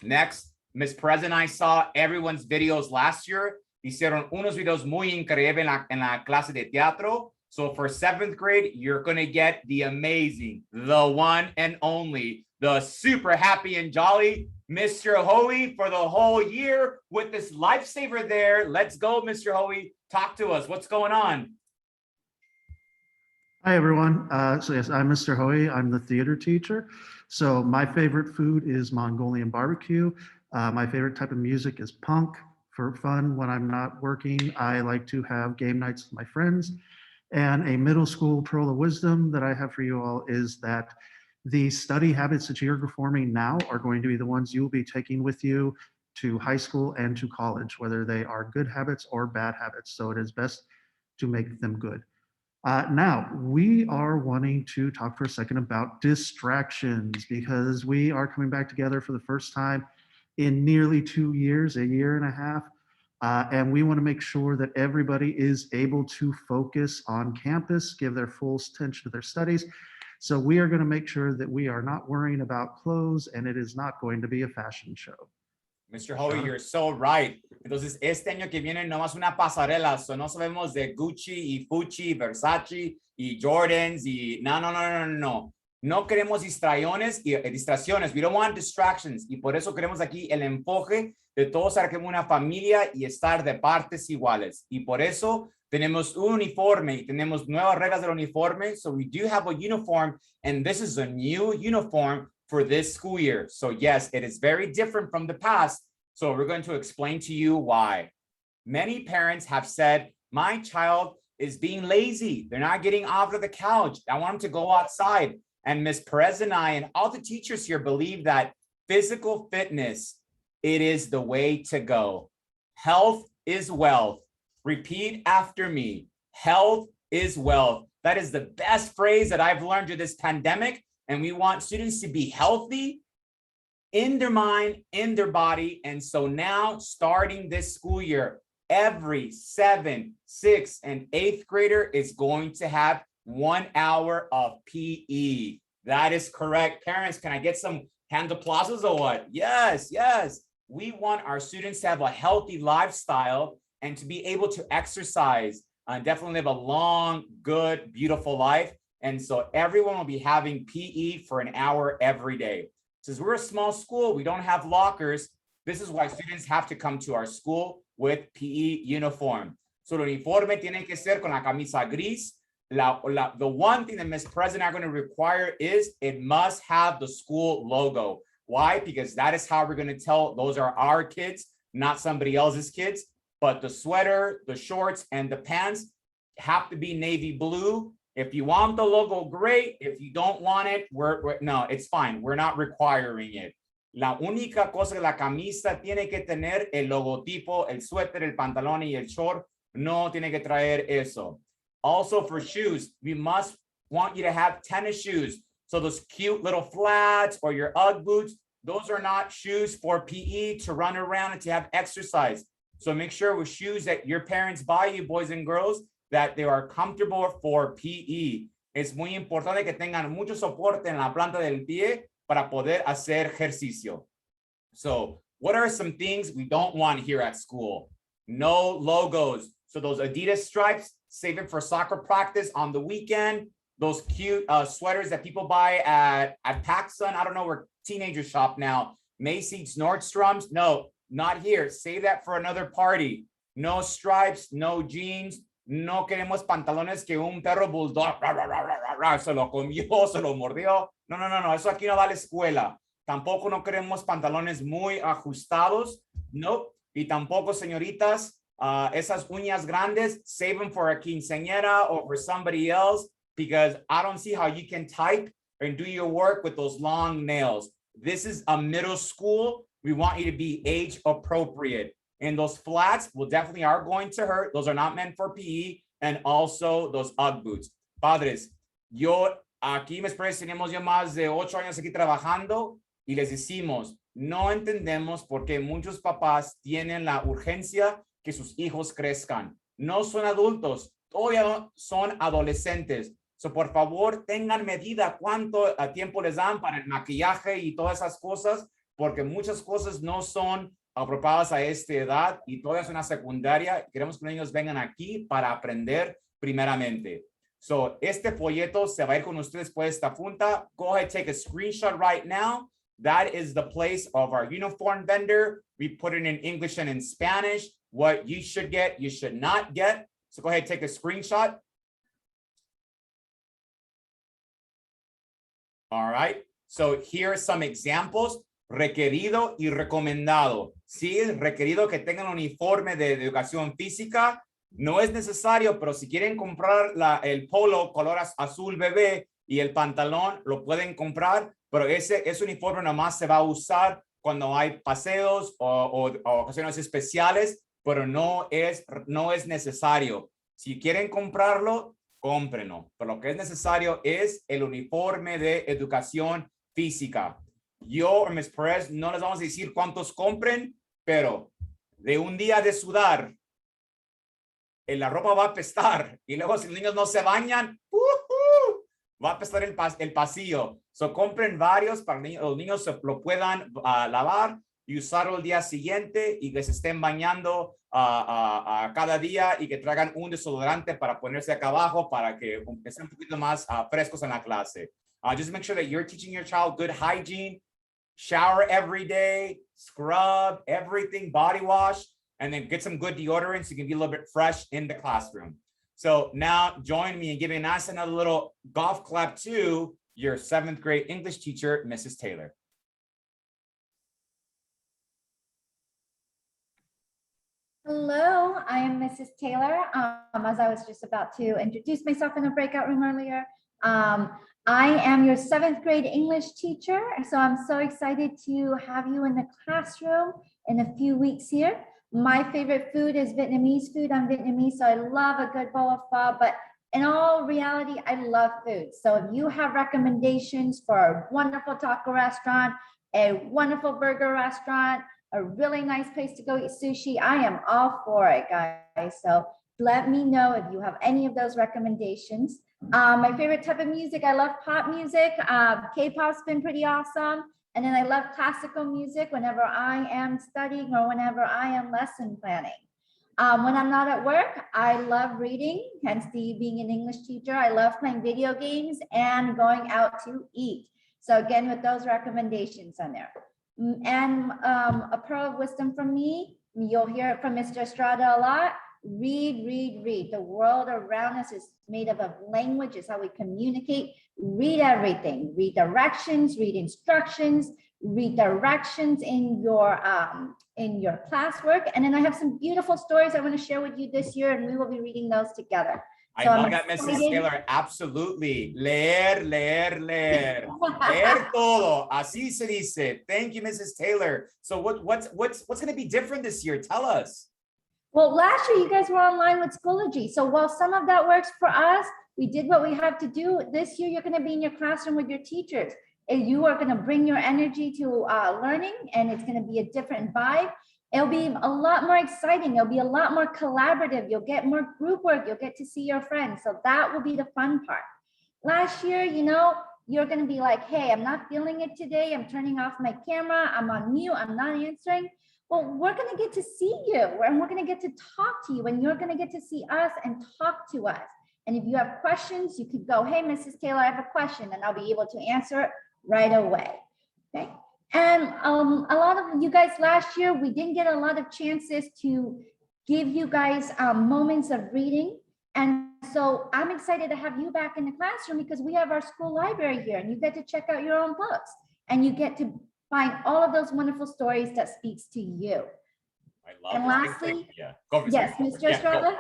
next, Ms. Perez and I saw everyone's videos last year. Hicieron unos videos muy increíbles en la clase de teatro. So for 7th grade, you're going to get the amazing, the one and only, the super happy and jolly Mr. Hoey for the whole year with this lifesaver there. Let's go, Mr. Hoey. Talk to us. What's going on? Hi, everyone. So yes, I'm Mr. Hoey. I'm the theater teacher. So my favorite food is Mongolian barbecue. My favorite type of music is punk. For fun, when I'm not working, I like to have game nights with my friends. And a middle school pearl of wisdom that I have for you all is that the study habits that you're forming now are going to be the ones you will be taking with you to high school and to college, whether they are good habits or bad habits. So it is best to make them good. Now, we are wanting to talk for a second about distractions because we are coming back together for the first time in nearly 2 years, a year and a half. And we want to make sure that everybody is able to focus on campus, give their full attention to their studies. So we are going to make sure that we are not worrying about clothes and it is not going to be a fashion show. Mr. Hoey, you're so right. Entonces, este año que viene no más una pasarela, so no sabemos de Gucci y Fucci, Versace y Jordans y no. No queremos distracciones. We don't want distractions. Y por eso queremos aquí el enfoque de todos ser como una familia y estar de partes iguales. Y por eso tenemos un uniforme y tenemos nuevas reglas del uniforme. So we do have a uniform, and this is a new uniform for this school year. So yes, it is very different from the past. So we're going to explain to you why. Many parents have said, my child is being lazy. They're not getting off of the couch. I want them to go outside. And Ms. Perez and I and all the teachers here believe that physical fitness, it is the way to go. Health is wealth. Repeat after me. Health is wealth. That is the best phrase that I've learned through this pandemic. And we want students to be healthy in their mind, in their body. And so now, starting this school year, every 7th, 6th, and 8th grader is going to have 1 hour of PE. That is correct. Parents, can I get some hand applauses or what? Yes. We want our students to have a healthy lifestyle and to be able to exercise and definitely live a long, good, beautiful life. And so everyone will be having PE for an hour every day. Since we're a small school, we don't have lockers. This is why students have to come to our school with PE uniform. So el uniforme tiene que ser con la camisa gris. The one thing that Ms. President are going to require is it must have the school logo. Why? Because that is how we're going to tell those are our kids, not somebody else's kids. But the sweater, the shorts, and the pants have to be navy blue. If you want the logo, great. If you don't want it, no, it's fine. We're not requiring it. La única cosa que la camisa tiene que tener el logotipo, el suéter, el pantalón y el short. No tiene que traer eso. Also for shoes, we must want you to have tennis shoes. So those cute little flats or your UGG boots, those are not shoes for PE to run around and to have exercise. So make sure with shoes that your parents buy you, boys and girls, that they are comfortable for PE. Es muy importante que tengan mucho soporte en la planta del pie para poder hacer ejercicio. So what are some things we don't want here at school? No logos. So those Adidas stripes, save it for soccer practice on the weekend. Those cute sweaters that people buy at PacSun. I don't know where teenagers shop now. Macy's, Nordstrom's. No, not here. Save that for another party. No stripes, no jeans. No queremos pantalones que un perro bulldog se lo comió, se lo mordió. No, no, no, no. Eso aquí no va a la escuela. Tampoco no queremos pantalones muy ajustados. No. Y tampoco, señoritas, esas uñas grandes, save them for a quinceañera or for somebody else, because I don't see how you can type and do your work with those long nails. This is a middle school. We want you to be age appropriate. And those flats will definitely are going to hurt. Those are not meant for PE. And also those UGG boots. Padres, yo aquí me tenemos ya más de 8 años aquí trabajando y les decimos, no entendemos por qué muchos papás tienen la urgencia que sus hijos crezcan. No son adultos, todavía son adolescentes. So, por favor, tengan medida cuánto tiempo les dan para el maquillaje y todas esas cosas, porque muchas cosas no son apropiadas a esta edad y todavía es una secundaria. Queremos que los niños vengan aquí para aprender primeramente. So, este folleto se va a ir con ustedes por esta punta. Go ahead, take a screenshot right now. That is the place of our uniform vendor. We put it in English and in Spanish. What you should get, you should not get. So go ahead, take a screenshot. All right. So here are some examples. Requerido y recomendado. Sí, es requerido que tengan un uniforme de educación física. No es necesario, pero si quieren comprar el polo color azul bebé y el pantalón, lo pueden comprar, pero ese uniforme nomás se va a usar cuando hay paseos o ocasiones especiales, pero no es necesario. Si quieren comprarlo, cómprenlo. Pero lo que es necesario es el uniforme de educación física. Yo o Ms. Perez no les vamos a decir cuántos compren, pero de un día de sudar, la ropa va a apestar. Y luego si los niños no se bañan, va a apestar el pasillo. So compren varios para que los niños lo puedan lavar y usarlo el día siguiente y que se estén bañando cada día y que traigan un desodorante para ponerse acá abajo para que estén un poquito más frescos en la clase. Just make sure that you're teaching your child good hygiene, shower every day, scrub, everything, body wash, and then get some good deodorant so you can be a little bit fresh in the classroom. So now join me in giving us another little golf clap to your 7th grade English teacher, Mrs. Taylor. Hello, I am Mrs. Taylor. As I was just about to introduce myself in the breakout room earlier, I am your 7th grade English teacher. So I'm so excited to have you in the classroom in a few weeks here. My favorite food is Vietnamese food. I'm Vietnamese, so I love a good bowl of pho, but in all reality, I love food. So if you have recommendations for a wonderful taco restaurant, a wonderful burger restaurant, a really nice place to go eat sushi, I am all for it, guys. So let me know if you have any of those recommendations. My favorite type of music, I love pop music. K-pop's been pretty awesome. And then I love classical music whenever I am studying or whenever I am lesson planning. When I'm not at work, I love reading, hence being an English teacher. I love playing video games and going out to eat. So again, with those recommendations on there. And a pearl of wisdom from me, you'll hear it from Mr. Estrada a lot. Read, read, read. The world around us is made up of language. It's how we communicate. Read everything. Read directions, read instructions, read directions in your classwork. And then I have some beautiful stories I want to share with you this year, and we will be reading those together. I So love that, Mrs. Taylor. Absolutely. Leer, leer, leer. Leer todo. Así se dice. Thank you, Mrs. Taylor. So what's going to be different this year? Tell us. Well, last year you guys were online with Schoology. So while some of that works for us, we did what we have to do. This year, you're going to be in your classroom with your teachers. And you are going to bring your energy to learning, and it's going to be a different vibe. It'll be a lot more exciting. It'll be a lot more collaborative. You'll get more group work. You'll get to see your friends. So that will be the fun part. Last year, you know, you're going to be like, hey, I'm not feeling it today. I'm turning off my camera. I'm on mute. I'm not answering. Well, we're going to get to see you, and we're going to get to talk to you, and you're going to get to see us and talk to us. And if you have questions, you could go, hey, Mrs. Taylor, I have a question, and I'll be able to answer it right away. Okay. And a lot of you guys last year, we didn't get a lot of chances to give you guys moments of reading. And so I'm excited to have you back in the classroom because we have our school library here, and you get to check out your own books, and you get to find all of those wonderful stories that speaks to you. I love And it. lastly, Yeah. Go for it. yes, Mr. Estrada.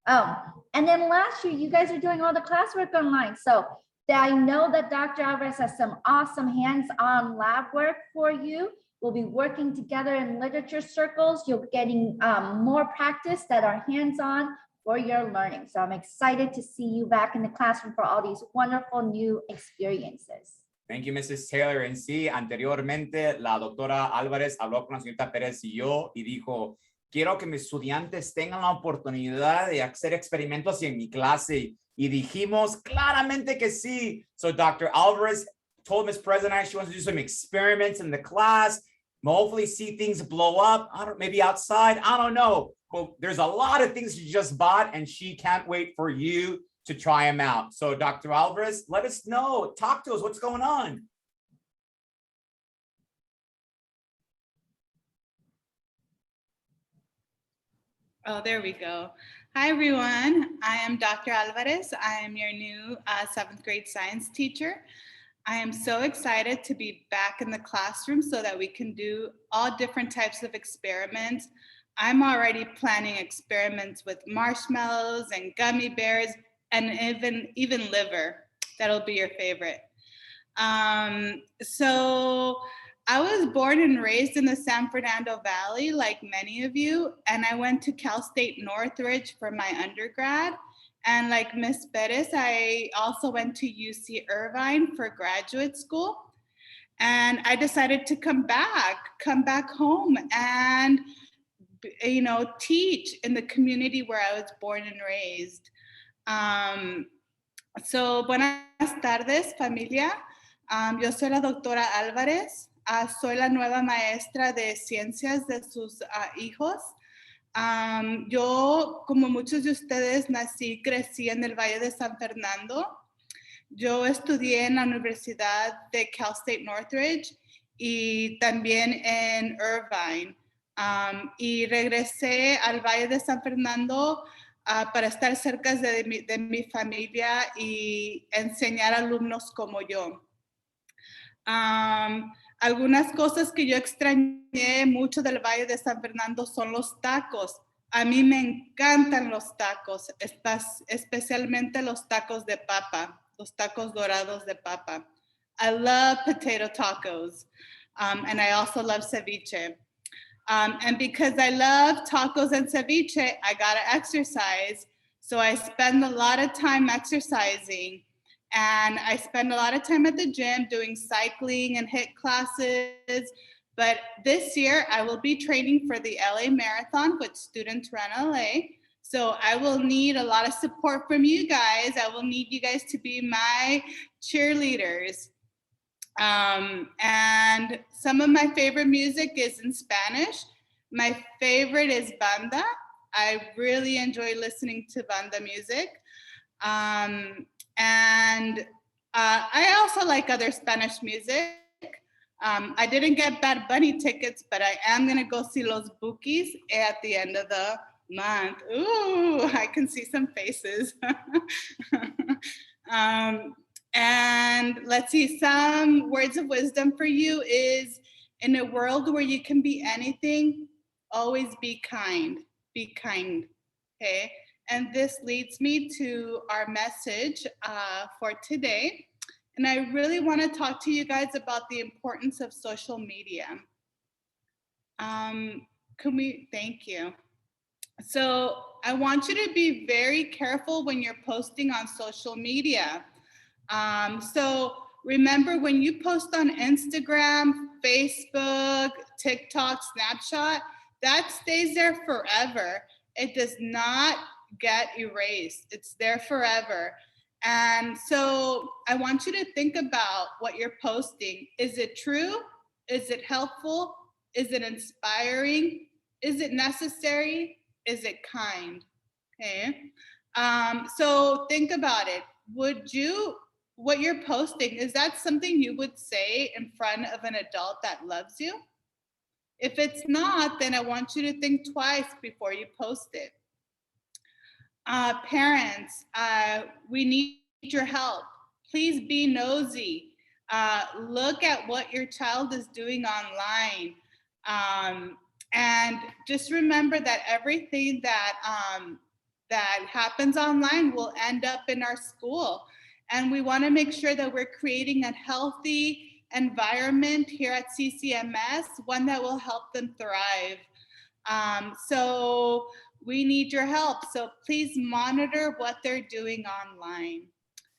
Oh, and then last year, you guys are doing all the classwork online. So I know that Dr. Alvarez has some awesome hands-on lab work for you. We'll be working together in literature circles. You'll be getting more practice that are hands-on for your learning. So I'm excited to see you back in the classroom for all these wonderful new experiences. Thank you, Mrs. Taylor. En sí, anteriormente, la doctora Álvarez habló con la señorita Pérez y yo y dijo, quiero que mis estudiantes tengan la oportunidad de hacer experimentos en mi clase. Y dijimos claramente que sí. So Dr. Alvarez told Ms. President she wants to do some experiments in the class, hopefully see things blow up. I don't, maybe outside, I don't know. But there's a lot of things she just bought, and she can't wait for you to try them out. So Dr. Alvarez, let us know. Talk to us. What's going on? Oh, there we go. Hi, everyone. I am Dr. Alvarez. I am your new 7th grade science teacher. I am so excited to be back in the classroom so that we can do all different types of experiments. I'm already planning experiments with marshmallows and gummy bears and even liver. That'll be your favorite. So I was born and raised in the San Fernando Valley, like many of you, and I went to Cal State Northridge for my undergrad. And like Ms. Perez, I also went to UC Irvine for graduate school. And I decided to come back home and, you know, teach in the community where I was born and raised. So buenas tardes, familia. Yo soy la doctora Álvarez. Soy la nueva maestra de ciencias de sus hijos. Yo, como muchos de ustedes, nací y crecí en el Valle de San Fernando. Yo estudié en la Universidad de Cal State Northridge y también en Irvine. Y regresé al Valle de San Fernando para estar cerca de mi familia y enseñar alumnos como yo. Algunas cosas que yo extrañé mucho del Valle de San Fernando son los tacos. A mí me encantan los tacos, especialmente los tacos de papa, los tacos dorados de papa. I love potato tacos, and I also love ceviche. And because I love tacos and ceviche, I gotta exercise. So I spend a lot of time exercising. And I spend a lot of time at the gym doing cycling and HIIT classes. But this year I will be training for the LA Marathon, which Students Run LA. So I will need a lot of support from you guys. I will need you guys to be my cheerleaders. And some of my favorite music is in Spanish. My favorite is banda. I really enjoy listening to banda music. And I also like other Spanish music. I didn't get Bad Bunny tickets, but I am gonna go see Los Bukis at the end of the month. Ooh, I can see some faces. And let's see, some words of wisdom for you is, in a world where you can be anything, always be kind. Be kind, okay? And this leads me to our message for today. And I really want to talk to you guys about the importance of social media. Thank you. So I want you to be very careful when you're posting on social media. So remember, when you post on Instagram, Facebook, TikTok, Snapchat, that stays there forever. It does not get erased. It's there forever. And so I want you to think about what you're posting. Is it true? Is it helpful? Is it inspiring? Is it necessary? Is it kind? Okay. So think about it. What you're posting, is that something you would say in front of an adult that loves you? If it's not, then I want you to think twice before you post it. Parents, we need your help. Please be nosy. Look at what your child is doing online. And just remember that everything that happens online will end up in our school. And we want to make sure that we're creating a healthy environment here at CCMS, one that will help them thrive. So we need your help. So please monitor what they're doing online.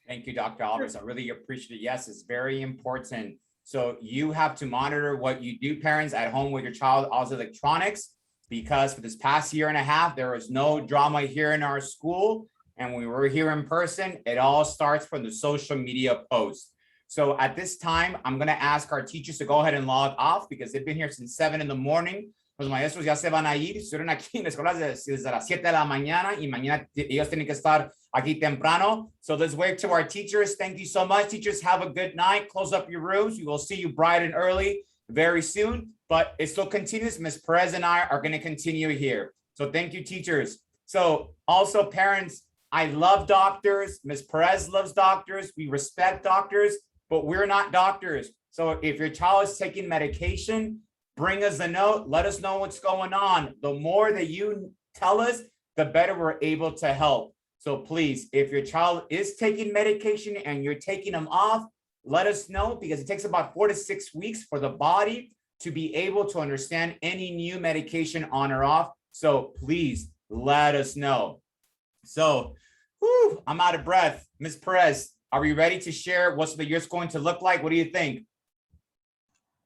Thank you, Dr. Alvarez. I really appreciate it. Yes, it's very important. So you have to monitor what you do, parents, at home with your child, also electronics, because for this past year and a half, there was no drama here in our school. And when we were here in person, it all starts from the social media posts. So at this time, I'm going to ask our teachers to go ahead and log off because they've been here since 7 in the morning. Los maestros ya se van a ir, estuvieron aquí en la escuela desde las 7 de la mañana y mañana ellos tienen que estar aquí temprano. So let's wait to our teachers. Thank you so much. Teachers, have a good night. Close up your rooms. We will see you bright and early very soon, but it still continues. Ms. Perez and I are going to continue here. So thank you, teachers. So also parents, I love doctors. Ms. Perez loves doctors. We respect doctors, but we're not doctors. So if your child is taking medication, bring us a note. Let us know what's going on. The more that you tell us, the better we're able to help. So please, if your child is taking medication and you're taking them off, let us know, because it takes about 4 to 6 weeks for the body to be able to understand any new medication on or off. So please let us know. So I'm out of breath. Ms. Perez, are we ready to share what's the year's going to look like? What do you think?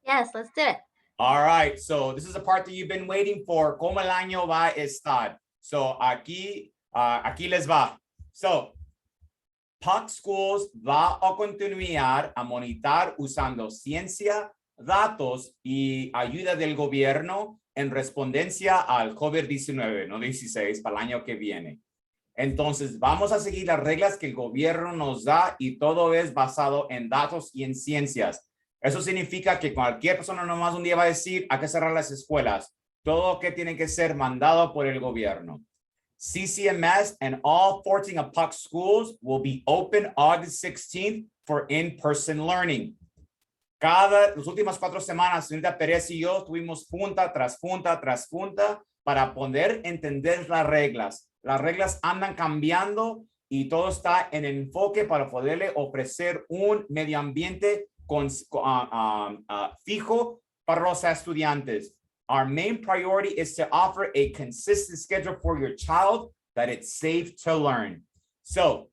Yes, let's do it. All right, so this is the part that you've been waiting for. ¿Cómo el año va a estar? So aquí les va. So PUC Schools va a continuar a monitorar usando ciencia, datos y ayuda del gobierno en respondencia al COVID-19, no 16, para el año que viene. Entonces, vamos a seguir las reglas que el gobierno nos da y todo es basado en datos y en ciencias. Eso significa que cualquier persona nomás un día va a decir hay que cerrar las escuelas. Todo que tiene que ser mandado por el gobierno. CCMS and all 14 of PUC schools will be open August 16th for in-person learning. Las últimas 4 semanas, señorita Pérez y yo tuvimos punta tras punta tras punta para poder entender las reglas. Las reglas andan cambiando y todo está en enfoque para poderle ofrecer un medio ambiente fijo para los estudiantes. Our main priority is to offer a consistent schedule for your child that it's safe to learn. So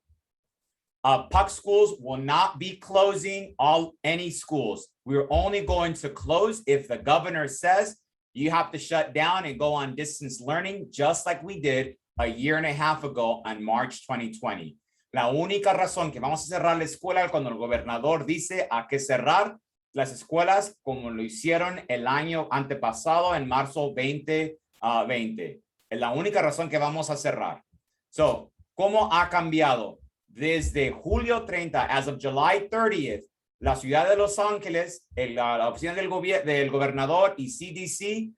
PUC schools will not be closing any schools. We're only going to close if the governor says you have to shut down and go on distance learning, just like we did a year and a half ago on March 2020. La única razón que vamos a cerrar la escuela cuando el gobernador dice a que cerrar las escuelas como lo hicieron el año antepasado en marzo 2020. Es la única razón que vamos a cerrar. So, ¿cómo ha cambiado? Desde julio 30, as of July 30th, la ciudad de Los Ángeles, la oficina del gobernador y CDC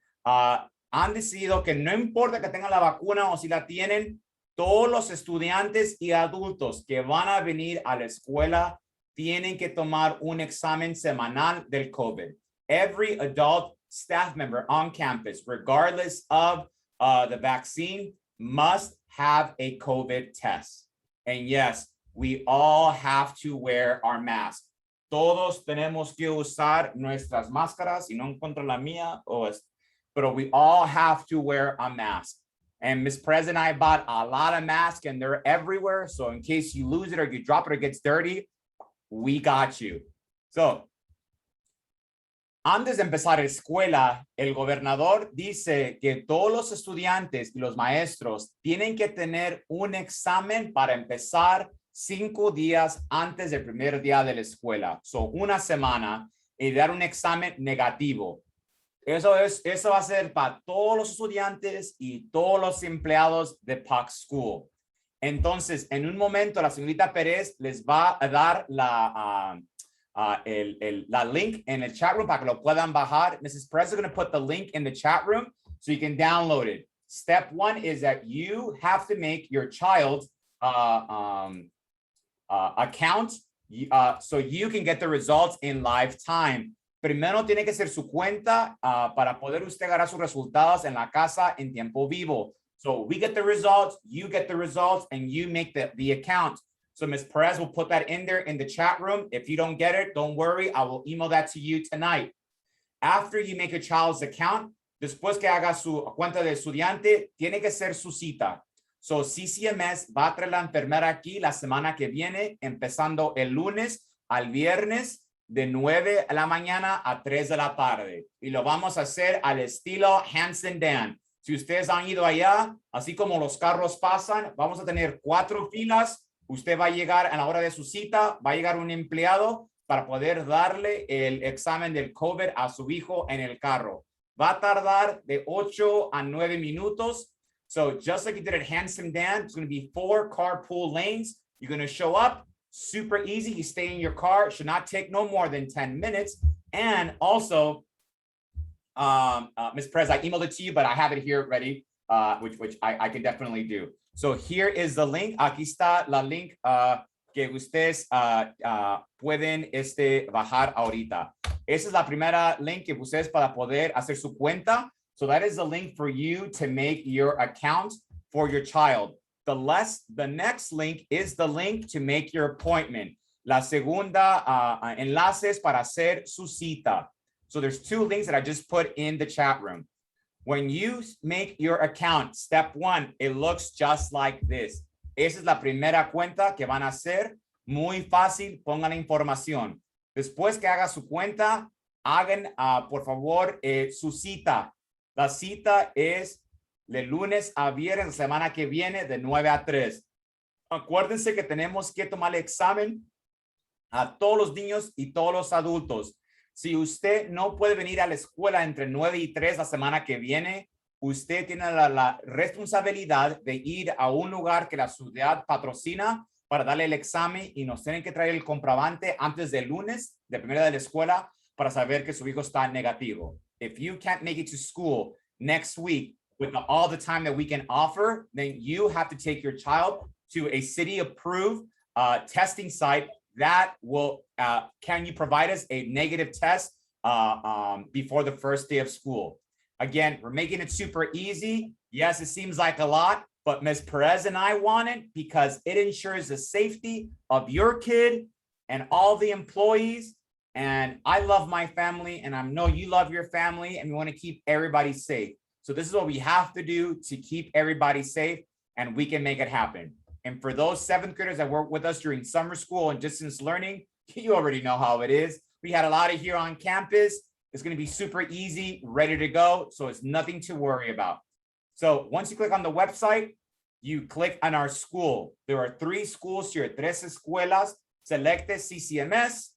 han decidido que no importa que tengan la vacuna o si la tienen, todos los estudiantes y adultos que van a venir a la escuela tienen que tomar un examen semanal del COVID. Every adult staff member on campus, regardless of the vaccine, must have a COVID test. And yes, we all have to wear our mask. Todos tenemos que usar nuestras máscaras, y no encuentro la mía, pero we all have to wear a mask. And Ms. President, I bought a lot of masks and they're everywhere. So in case you lose it or you drop it or it gets dirty, we got you. So, antes de empezar la escuela, el gobernador dice que todos los estudiantes y los maestros tienen que tener un examen para empezar 5 días antes del primer día de la escuela. So, una semana y dar un examen negativo. Eso va a ser para todos los estudiantes y todos los empleados de PUC School. Entonces, en un momento, la señorita Pérez les va a dar la link en el chat room para que lo puedan bajar. Mrs. Perez is going to put the link in the chat room so you can download it. Step 1 is that you have to make your child's account so you can get the results in live time. Primero tiene que ser su cuenta para poder usted agarrar sus resultados en la casa en tiempo vivo. So we get the results, you get the results, and you make the account. So Ms. Perez will put that in there in the chat room. If you don't get it, don't worry. I will email that to you tonight. After you make a child's account, después que haga su cuenta de estudiante, tiene que ser su cita. So CCMS va a traer la enfermera aquí la semana que viene, empezando el lunes al viernes de 9 de la mañana a 3 de la tarde. Y lo vamos a hacer al estilo Hanson Dan. Si ustedes han ido allá, así como los carros pasan, vamos a tener 4 filas. Usted va a llegar a la hora de su cita, va a llegar un empleado para poder darle el examen del COVID a su hijo en el carro. Va a tardar de 8 a 9 minutos. So just like you did at Handsome Dan, it's going to be 4 carpool lanes. You're going to show up, super easy. You stay in your car. It should not take no more than 10 minutes. And also, Ms. Perez, I emailed it to you, but I have it here ready, which I can definitely do. So here is the link. Aquí está la link que ustedes pueden bajar ahorita. Esa es la primera link que ustedes para poder hacer su cuenta. So that is the link for you to make your account for your child. The next link is the link to make your appointment. La segunda enlaces para hacer su cita. So there's 2 links that I just put in the chat room. When you make your account, step 1, it looks just like this. Esa es la primera cuenta que van a hacer. Muy fácil, pongan la información. Después que haga su cuenta, hagan, por favor, su cita. La cita es de lunes a viernes, la semana que viene, de 9 a 3. Acuérdense que tenemos que tomar el examen a todos los niños y todos los adultos. Si usted no puede venir a la escuela entre 9 y 3 la semana que viene, usted tiene la responsabilidad de ir a un lugar que la ciudad patrocina para darle el examen y nos tienen que traer el comprobante antes del lunes, de primera de la escuela, para saber que su hijo está negativo. If you can't make it to school next week with all the time that we can offer, then you have to take your child to a city-approved testing site that will, can you provide us a negative test before the first day of school? Again, we're making it super easy. Yes, it seems like a lot, but Ms. Perez and I want it because it ensures the safety of your kid and all the employees. And I love my family, and I know you love your family, and we want to keep everybody safe. So this is what we have to do to keep everybody safe, and we can make it happen. And for those 7th graders that work with us during summer school and distance learning, you already know how it is. We had a lot of here on campus. It's going to be super easy, ready to go. So it's nothing to worry about. So once you click on the website, you click on our school. There are 3 schools here, 3 escuelas. Select CCMS.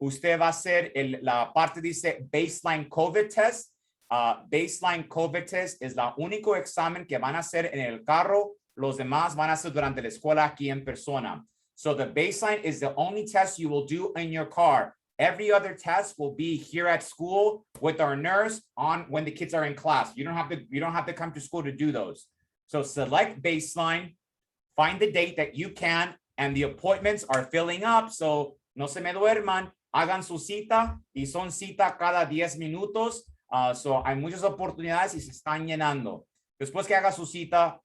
Usted va a hacer la parte dice baseline COVID test. Baseline COVID test es la único examen que van a hacer en el carro. Los demás van a hacer durante la escuela aquí en persona. So the baseline is the only test you will do in your car. Every other test will be here at school with our nurse on when the kids are in class. You don't have to come to school to do those. So select baseline, find the date that you can, and the appointments are filling up. So no se me duerman, hagan su cita y son cita cada 10 minutos. So hay muchas oportunidades y se están llenando. Después que haga su cita,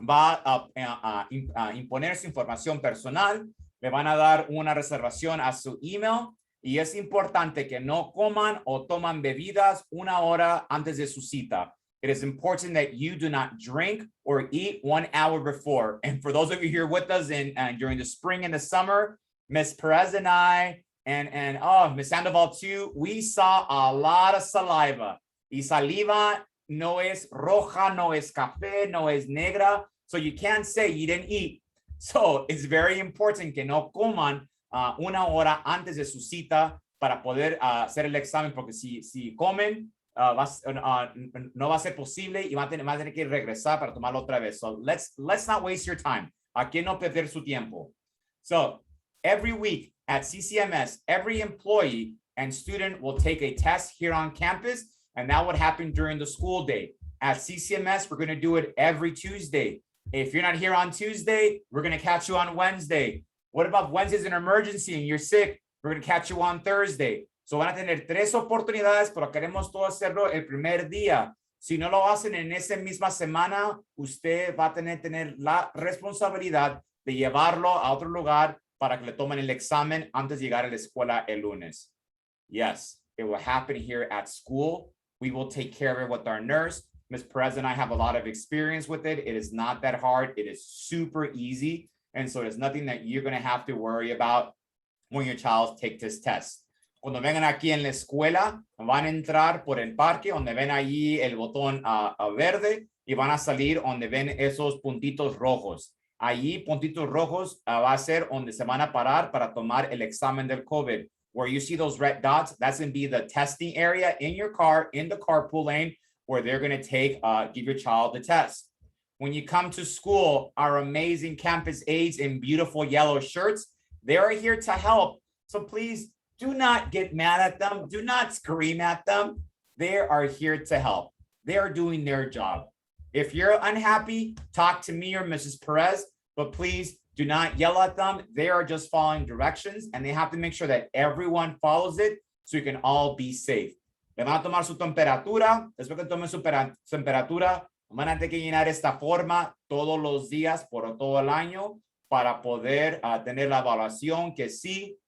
va a imponer su información personal, le van a dar una reservación a su email y es importante que no coman o toman bebidas 1 hora antes de su cita. It is important that you do not drink or eat 1 hour before. And for those of you here with us during the spring and the summer, Ms. Perez and I, and Ms. Sandoval too, we saw a lot of saliva. Y saliva no es roja, no es café, no es negra. So you can't say you didn't eat. So it's very important que no coman 1 hora antes de su cita para poder hacer el examen, porque si comen, no va a ser posible y va a tener que regresar para tomarlo otra vez. So let's not waste your time. Aquí no perder su tiempo. So every week at CCMS, every employee and student will take a test here on campus, and that would happen during the school day. At CCMS, we're going to do it every Tuesday. If you're not here on Tuesday, we're going to catch you on Wednesday. What about Wednesday's an emergency and you're sick? We're going to catch you on Thursday. So van a tener 3 oportunidades, pero queremos todo hacerlo el primer día. Si no lo hacen en esa misma semana, usted va a tener la responsabilidad de llevarlo a otro lugar para que le tomen el examen antes de llegar a la escuela el lunes. Yes, it will happen here at school. We will take care of it with our nurse. Ms. Perez and I have a lot of experience with it. It is not that hard. It is super easy. And so there's nothing that you're going to have to worry about when your child takes this test. Cuando vengan aquí en la escuela, van a entrar por el parque donde ven allí el botón verde y van a salir donde ven esos puntitos rojos. Allí, puntitos rojos, va a ser donde se van a parar para tomar el examen del COVID. Where you see those red dots, that's going to be the testing area in your car, in the carpool lane, where they're going to give your child the test. When you come to school, our amazing campus aides in beautiful yellow shirts, they are here to help. So please do not get mad at them. Do not scream at them. They are here to help. They are doing their job. If you're unhappy, talk to me or Mrs. Perez, but please do not yell at them. They are just following directions and they have to make sure that everyone follows it so you can all be safe. Le van a tomar su temperatura. Después que tomen su temperatura, van a tener que llenar esta forma todos los días por todo el año para poder tener la evaluación que sí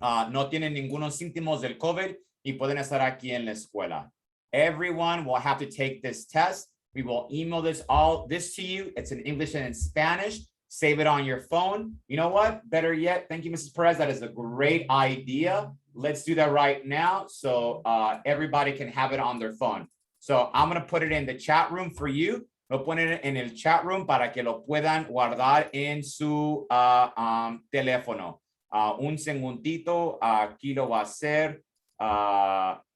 no tienen ningunos síntomas del COVID y pueden estar aquí en la escuela. Everyone will have to take this test. We will email this to you. It's in English and in Spanish. Save it on your phone. You know what? Better yet, thank you, Mrs. Perez. That is a great idea. Let's do that right now so everybody can have it on their phone. So I'm going to put it in the chat room for you. Lo ponen en el chat room para que lo puedan guardar en su teléfono. Un segundito, aquí lo va a hacer.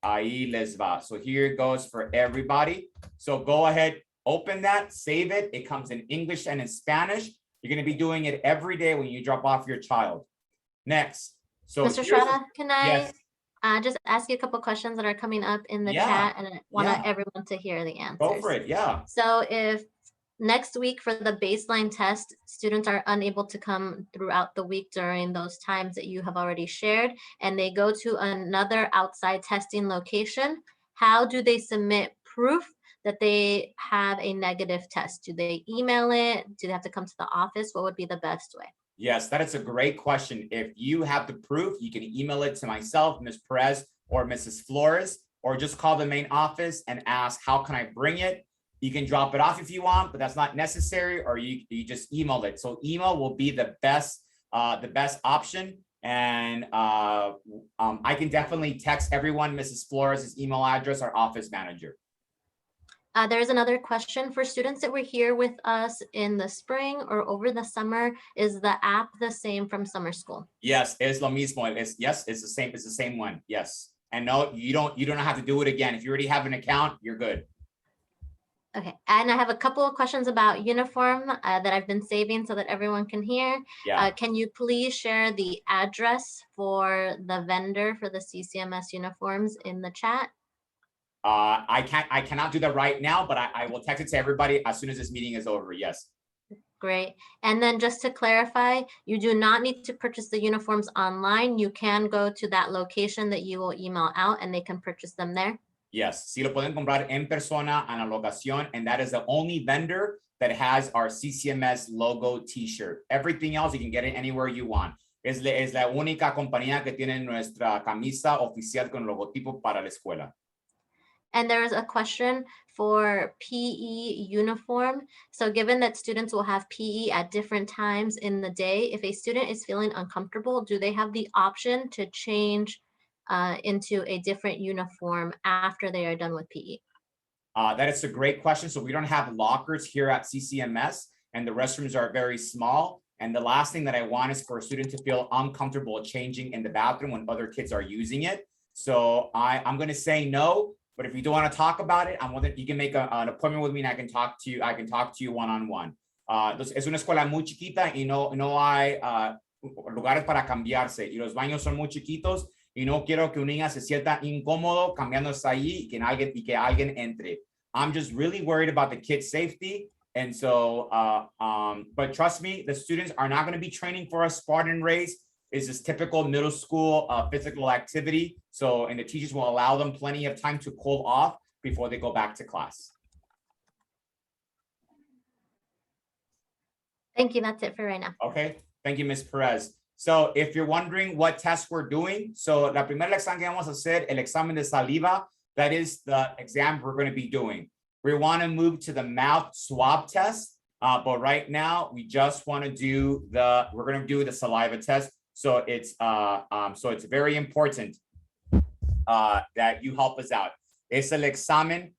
Ahí les va. So here it goes for everybody. So go ahead, open that, save it. It comes in English and in Spanish. You're going to be doing it every day when you drop off your child. Next. So Mr. Estrada, can I just ask you a couple questions that are coming up in the chat, and I want everyone to hear the answers. Go for it, yeah. So if next week for the baseline test, students are unable to come throughout the week during those times that you have already shared, and they go to another outside testing location, how do they submit proof that they have a negative test? Do they email it? Do they have to come to the office? What would be the best way? Yes, that is a great question. If you have the proof, you can email it to myself, Ms. Perez, or Mrs. Flores, or just call the main office and ask, how can I bring it? You can drop it off if you want, but that's not necessary, or you just email it. So email will be the best option. And I can definitely text everyone Mrs. Flores' email address, our office manager. There's another question for students that were here with us in the spring or over the summer. Is the app the same from summer school? Yes, es lo mismo. It's the same. It's the same one. Yes. And no, you don't have to do it again. If you already have an account, you're good. Okay, and I have a couple of questions about uniform that I've been saving so that everyone can hear. Yeah. Can you please share the address for the vendor for the CCMS uniforms in the chat? I cannot do that right now, but I will text it to everybody as soon as this meeting is over. Yes. Great. And then just to clarify, you do not need to purchase the uniforms online. You can go to that location that you will email out and they can purchase them there. Yes, sí lo pueden comprar en persona en la locación, and that is the only vendor that has our CCMS logo T-shirt. Everything else you can get it anywhere you want. Es la única compañía que tiene nuestra camisa oficial con logotipo para la escuela. And there is a question for PE uniform. So given that students will have PE at different times in the day, if a student is feeling uncomfortable, do they have the option to change into a different uniform after they are done with PE? That is a great question. So we don't have lockers here at CCMS, and the restrooms are very small. And the last thing that I want is for a student to feel uncomfortable changing in the bathroom when other kids are using it. So I'm going to say no. But if you don't want to talk about it, you can make an appointment with me and I can talk to you one-on-one. Es una escuela muy chiquita y no hay lugares para cambiarse y los baños son muy chiquitos y no quiero que un niño se sienta incómodo cambiándose ahí y que alguien entre. I'm just really worried about the kids' safety. And so, but trust me, the students are not going to be training for a Spartan race. It's this typical middle school physical activity. So, and the teachers will allow them plenty of time to cool off before they go back to class. Thank you. That's it for right now. Okay. Thank you, Ms. Perez. So if you're wondering what test we're doing, so la primera examen que vamos a hacer, el examen de saliva, that is the exam we're going to be doing. We want to move to the mouth swab test, but right now we just want to do we're going to do the saliva test. So it's very important that you help us out. Es el examen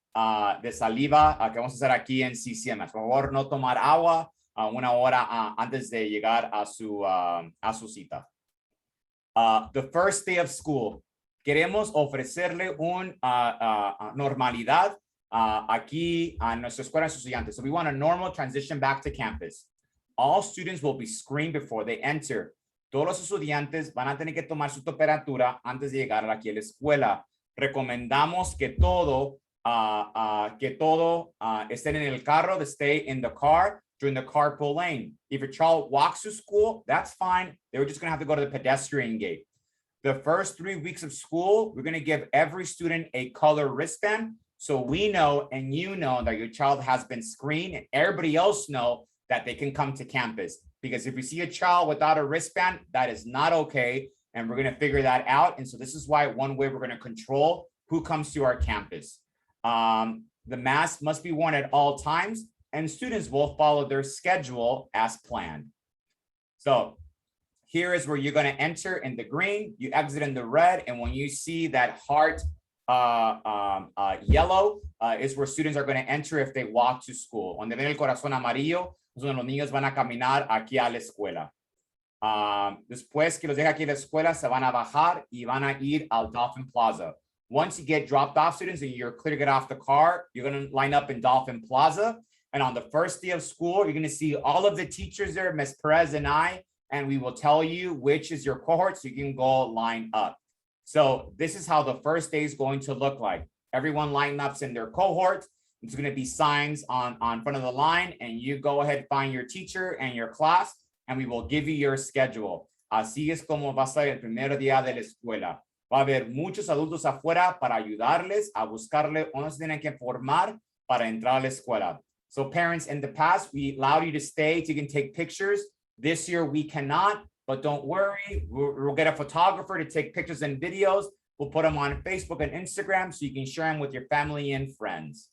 de saliva que vamos a hacer aquí en CCMS. Por favor, no tomar agua una hora antes de llegar a su cita. The first day of school. Queremos ofrecerle normalidad aquí a nuestra escuela de estudiantes. So we want a normal transition back to campus. All students will be screened before they enter. Todos los estudiantes van a tener que tomar su temperatura antes de llegar aquí a la escuela. Recomendamos que todo estén en el carro, to stay in the car during the carpool lane. If your child walks to school, that's fine. They're just going to have to go to the pedestrian gate. The first 3 weeks of school, we're going to give every student a color wristband. So we know and you know that your child has been screened and everybody else know that they can come to campus. Because if we see a child without a wristband, that is not okay. And we're going to figure that out. And so this is why one way we're going to control who comes to our campus. The mask must be worn at all times and students will follow their schedule as planned. So here is where you're going to enter in the green, you exit in the red. And when you see that heart yellow is where students are going to enter if they walk to school. Donde ven el corazón amarillo, es donde los niños van a caminar aquí a la escuela. Después que los deja aquí a la escuela, se van a bajar y van a ir al Dolphin Plaza. Once you get dropped off, students, and you're clear to get off the car, you're going to line up in Dolphin Plaza. And on the first day of school, you're going to see all of the teachers there, Ms. Perez and I, and we will tell you which is your cohort so you can go line up. So this is how the first day is going to look like. Everyone lined up in their cohort. There's going to be signs on front of the line, and you go ahead, find your teacher and your class, and we will give you your schedule. Así es como va a ser el primer día de la escuela. Va a haber muchos adultos afuera para ayudarles a buscarle o no se tienen que formar para entrar a la escuela. So parents, in the past, we allowed you to stay so you can take pictures. This year we cannot, but don't worry. We'll get a photographer to take pictures and videos. We'll put them on Facebook and Instagram so you can share them with your family and friends.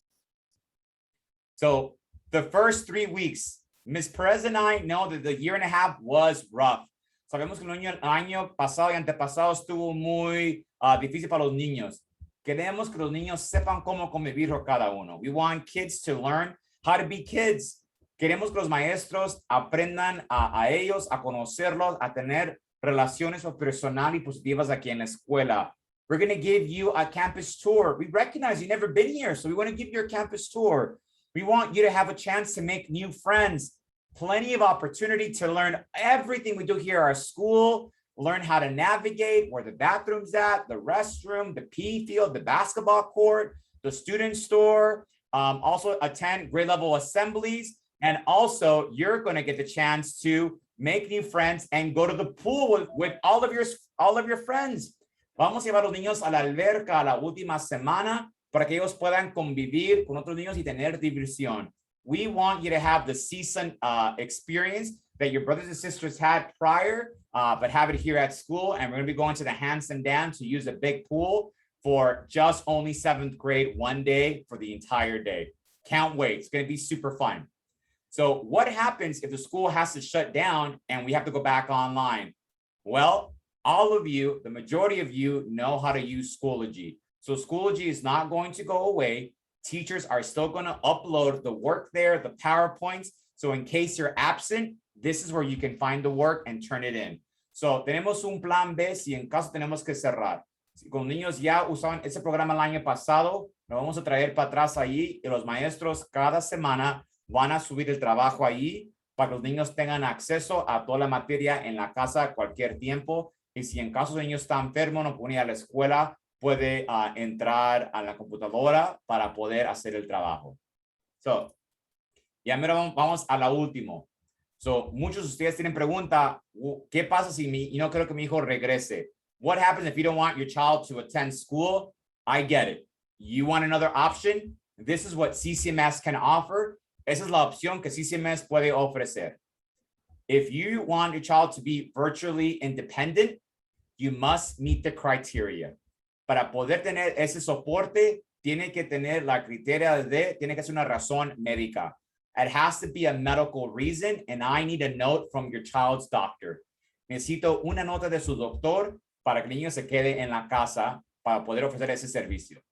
So the first 3 weeks, Ms. Perez and I know that the year and a half was rough. Sabemos que el año pasado y antepasado estuvo muy difícil para los niños. Queremos que los niños sepan cómo convivir con cada uno. We want kids to learn how to be kids. Queremos que los maestros aprendan a ellos, a conocerlos, a tener relaciones personales y positivas aquí en la escuela. We're going to give you a campus tour. We recognize you've never been here, so we want to give you a campus tour. We want you to have a chance to make new friends, plenty of opportunity to learn everything we do here at our school, learn how to navigate where the bathroom's at, the restroom, the PE field, the basketball court, the student store, also attend grade level assemblies. And also you're going to get the chance to make new friends and go to the pool with all of your friends. Vamos a llevar a los niños a la alberca la última semana para que ellos puedan convivir con otros niños y tener diversión. We want you to have the season experience that your brothers and sisters had prior, but have it here at school. And we're going to be going to the Hanson Dam to use a big pool for just only 7th grade, one day for the entire day. Can't wait. It's going to be super fun. So what happens if the school has to shut down and we have to go back online? Well, all of you, the majority of you know how to use Schoology. So Schoology is not going to go away. Teachers are still going to upload the work there, the PowerPoints. So in case you're absent, this is where you can find the work and turn it in. So tenemos un plan B si en caso tenemos que cerrar. Si con niños ya usaban ese programa el año pasado, lo vamos a traer para atrás ahí y los maestros cada semana van a subir el trabajo ahí para que los niños tengan acceso a toda la materia en la casa a cualquier tiempo. Y si en caso de niños está enfermo, no puede ir a la escuela, puede entrar a la computadora para poder hacer el trabajo. So, ya mira, vamos a la última. So, muchos de ustedes tienen pregunta, ¿qué pasa si y no quiero que mi hijo regrese? What happens if you don't want your child to attend school? I get it. You want another option? This is what CCMS can offer. Esa es la opción que CCMS puede ofrecer. If you want your child to be virtually independent, you must meet the criteria. Para poder tener ese soporte, tiene que tener la criteria tiene que ser una razón médica. It has to be a medical reason, and I need a note from your child's doctor. Necesito una nota de su doctor para que el niño se quede en la casa para poder ofrecer ese servicio.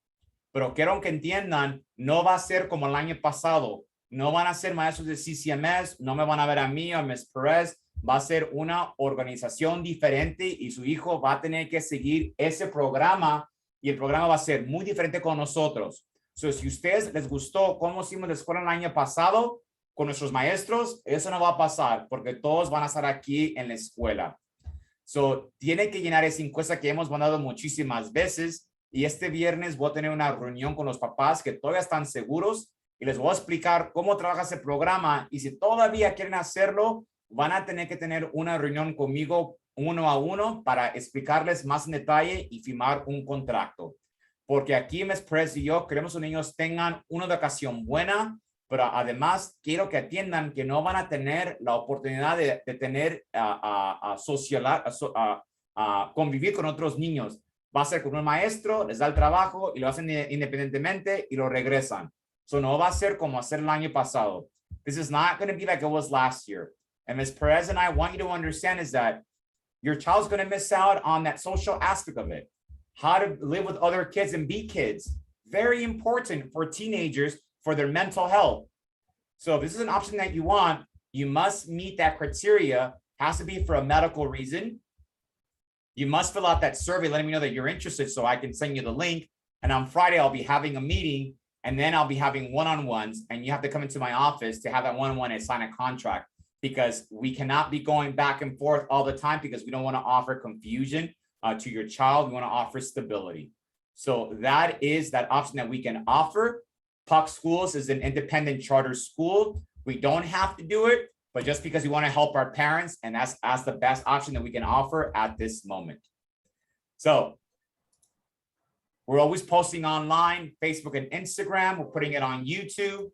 Pero quiero que entiendan, no va a ser como el año pasado. No van a ser maestros de CCMS, no me van a ver a mí o a Ms. Perez. Va a ser una organización diferente y su hijo va a tener que seguir ese programa y el programa va a ser muy diferente con nosotros. So, si a ustedes les gustó cómo hicimos la escuela el año pasado con nuestros maestros, eso no va a pasar porque todos van a estar aquí en la escuela. So, tiene que llenar esa encuesta que hemos mandado muchísimas veces y este viernes voy a tener una reunión con los papás que todavía están seguros y les voy a explicar cómo trabaja ese programa y si todavía quieren hacerlo, van a tener que tener una reunión conmigo uno a uno para explicarles más en detalle y firmar un contrato. Porque aquí Ms. Perez y yo queremos que los niños tengan una educación buena, pero además quiero que atiendan que no van a tener la oportunidad de tener convivir con otros niños. Va a ser con un maestro, les da el trabajo y lo hacen independientemente y lo regresan. So no va a ser como hacer el año pasado. This is not going to be like it was last year. And Ms. Perez and I want you to understand is that your child's going to miss out on that social aspect of it. How to live with other kids and be kids. Very important for teenagers for their mental health. So if this is an option that you want, you must meet that criteria. Has to be for a medical reason. You must fill out that survey letting me know that you're interested so I can send you the link. And on Friday, I'll be having a meeting and then I'll be having one-on-ones and you have to come into my office to have that one-on-one and sign a contract because we cannot be going back and forth all the time because we don't want to offer confusion to your child. We want to offer stability. So that is that option that we can offer. PUC Schools is an independent charter school. We don't have to do it, but just because we want to help our parents, and that's the best option that we can offer at this moment. So we're always posting online, Facebook and Instagram. We're putting it on YouTube.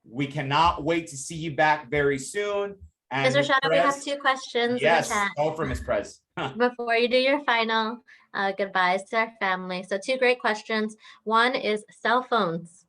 We cannot wait to see you back very soon. And Mr. Shadow, we have 2 questions. Yes, in the chat. go for Ms. Prez. Before you do your final goodbyes to our family. So 2 great questions. One is cell phones.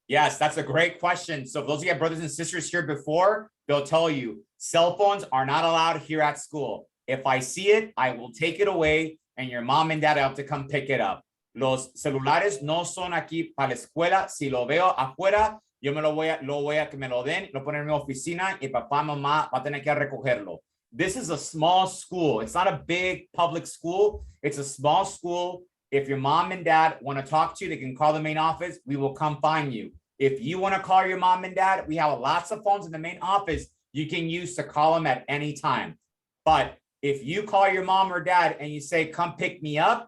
Yes, that's a great question. So for those of you have brothers and sisters here before, they'll tell you cell phones are not allowed here at school. If I see it, I will take it away and your mom and dad have to come pick it up. Los celulares no son aquí para la escuela. Si lo veo afuera, yo me lo voy a que me lo den, lo ponen en mi oficina y papá, mamá va a tener que recogerlo. This is a small school. It's not a big public school. It's a small school. If your mom and dad want to talk to you, they can call the main office. We will come find you. If you want to call your mom and dad, we have lots of phones in the main office you can use to call them at any time. But if you call your mom or dad and you say, come pick me up,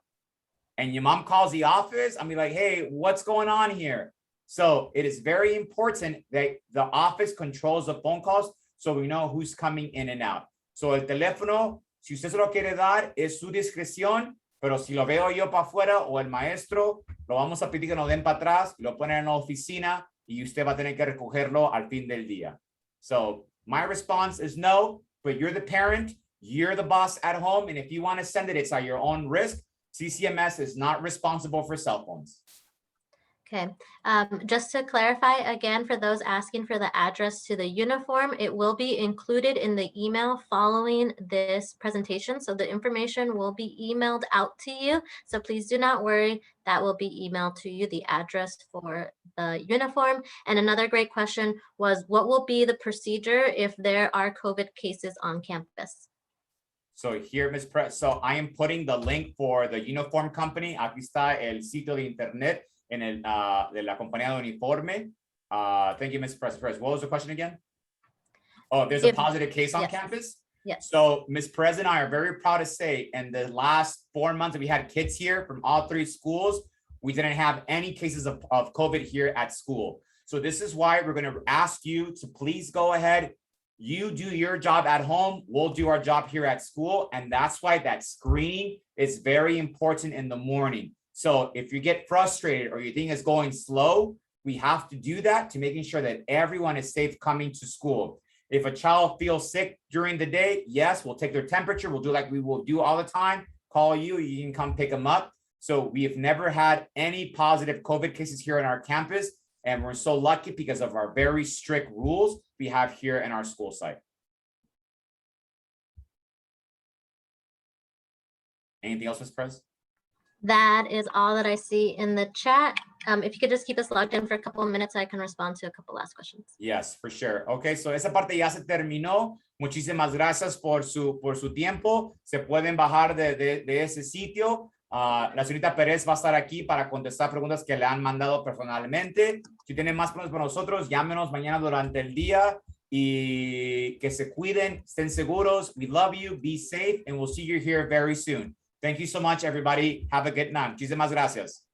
and your mom calls the office, I'm be like, hey, what's going on here? So it is very important that the office controls the phone calls so we know who's coming in and out. So el teléfono, si usted se lo quiere dar, es su discreción, pero si lo veo yo para afuera o el maestro, lo vamos a pedir que nos den para atrás, lo ponen en la oficina y usted va a tener que recogerlo al fin del día. So my response is no, but you're the parent, you're the boss at home, and if you want to send it, it's at your own risk. CCMS is not responsible for cell phones. Okay, just to clarify again, for those asking for the address to the uniform, it will be included in the email following this presentation. So the information will be emailed out to you. So please do not worry, that will be emailed to you, the address for the uniform. And another great question was, what will be the procedure if there are COVID cases on campus? So here, Ms. Press, so I am putting the link for the uniform company. Aquí está el sitio de internet en el, de la compañía de uniforme. Thank you, Ms. Press. What was the question again? Oh, there's a positive case on yes. campus? Yes. So Ms. Perez and I are very proud to say in the last 4 months that we had kids here from all 3 schools, we didn't have any cases of COVID here at school. So this is why we're going to ask you to please go ahead. You do your job at home, we'll do our job here at school. And that's why that screening is very important in the morning. So if you get frustrated or you think it's going slow, we have to do that to making sure that everyone is safe coming to school. If a child feels sick during the day, yes, we'll take their temperature. We'll do like we will do all the time. Call you, you can come pick them up. So we have never had any positive COVID cases here on our campus. And we're so lucky because of our very strict rules we have here in our school site. Anything else, Ms. Perez? That is all that I see in the chat. If you could just keep us logged in for a couple of minutes, I can respond to a couple last questions. Yes, for sure. Okay, so esa parte ya se terminó. Muchísimas gracias por su tiempo. Se pueden bajar de ese sitio. La señorita Pérez va a estar aquí para contestar preguntas que le han mandado personalmente. Si tienen más preguntas para nosotros, llámenos mañana durante el día y que se cuiden, estén seguros. We love you, be safe, and we'll see you here very soon. Thank you so much, everybody. Have a good night. Muchísimas gracias.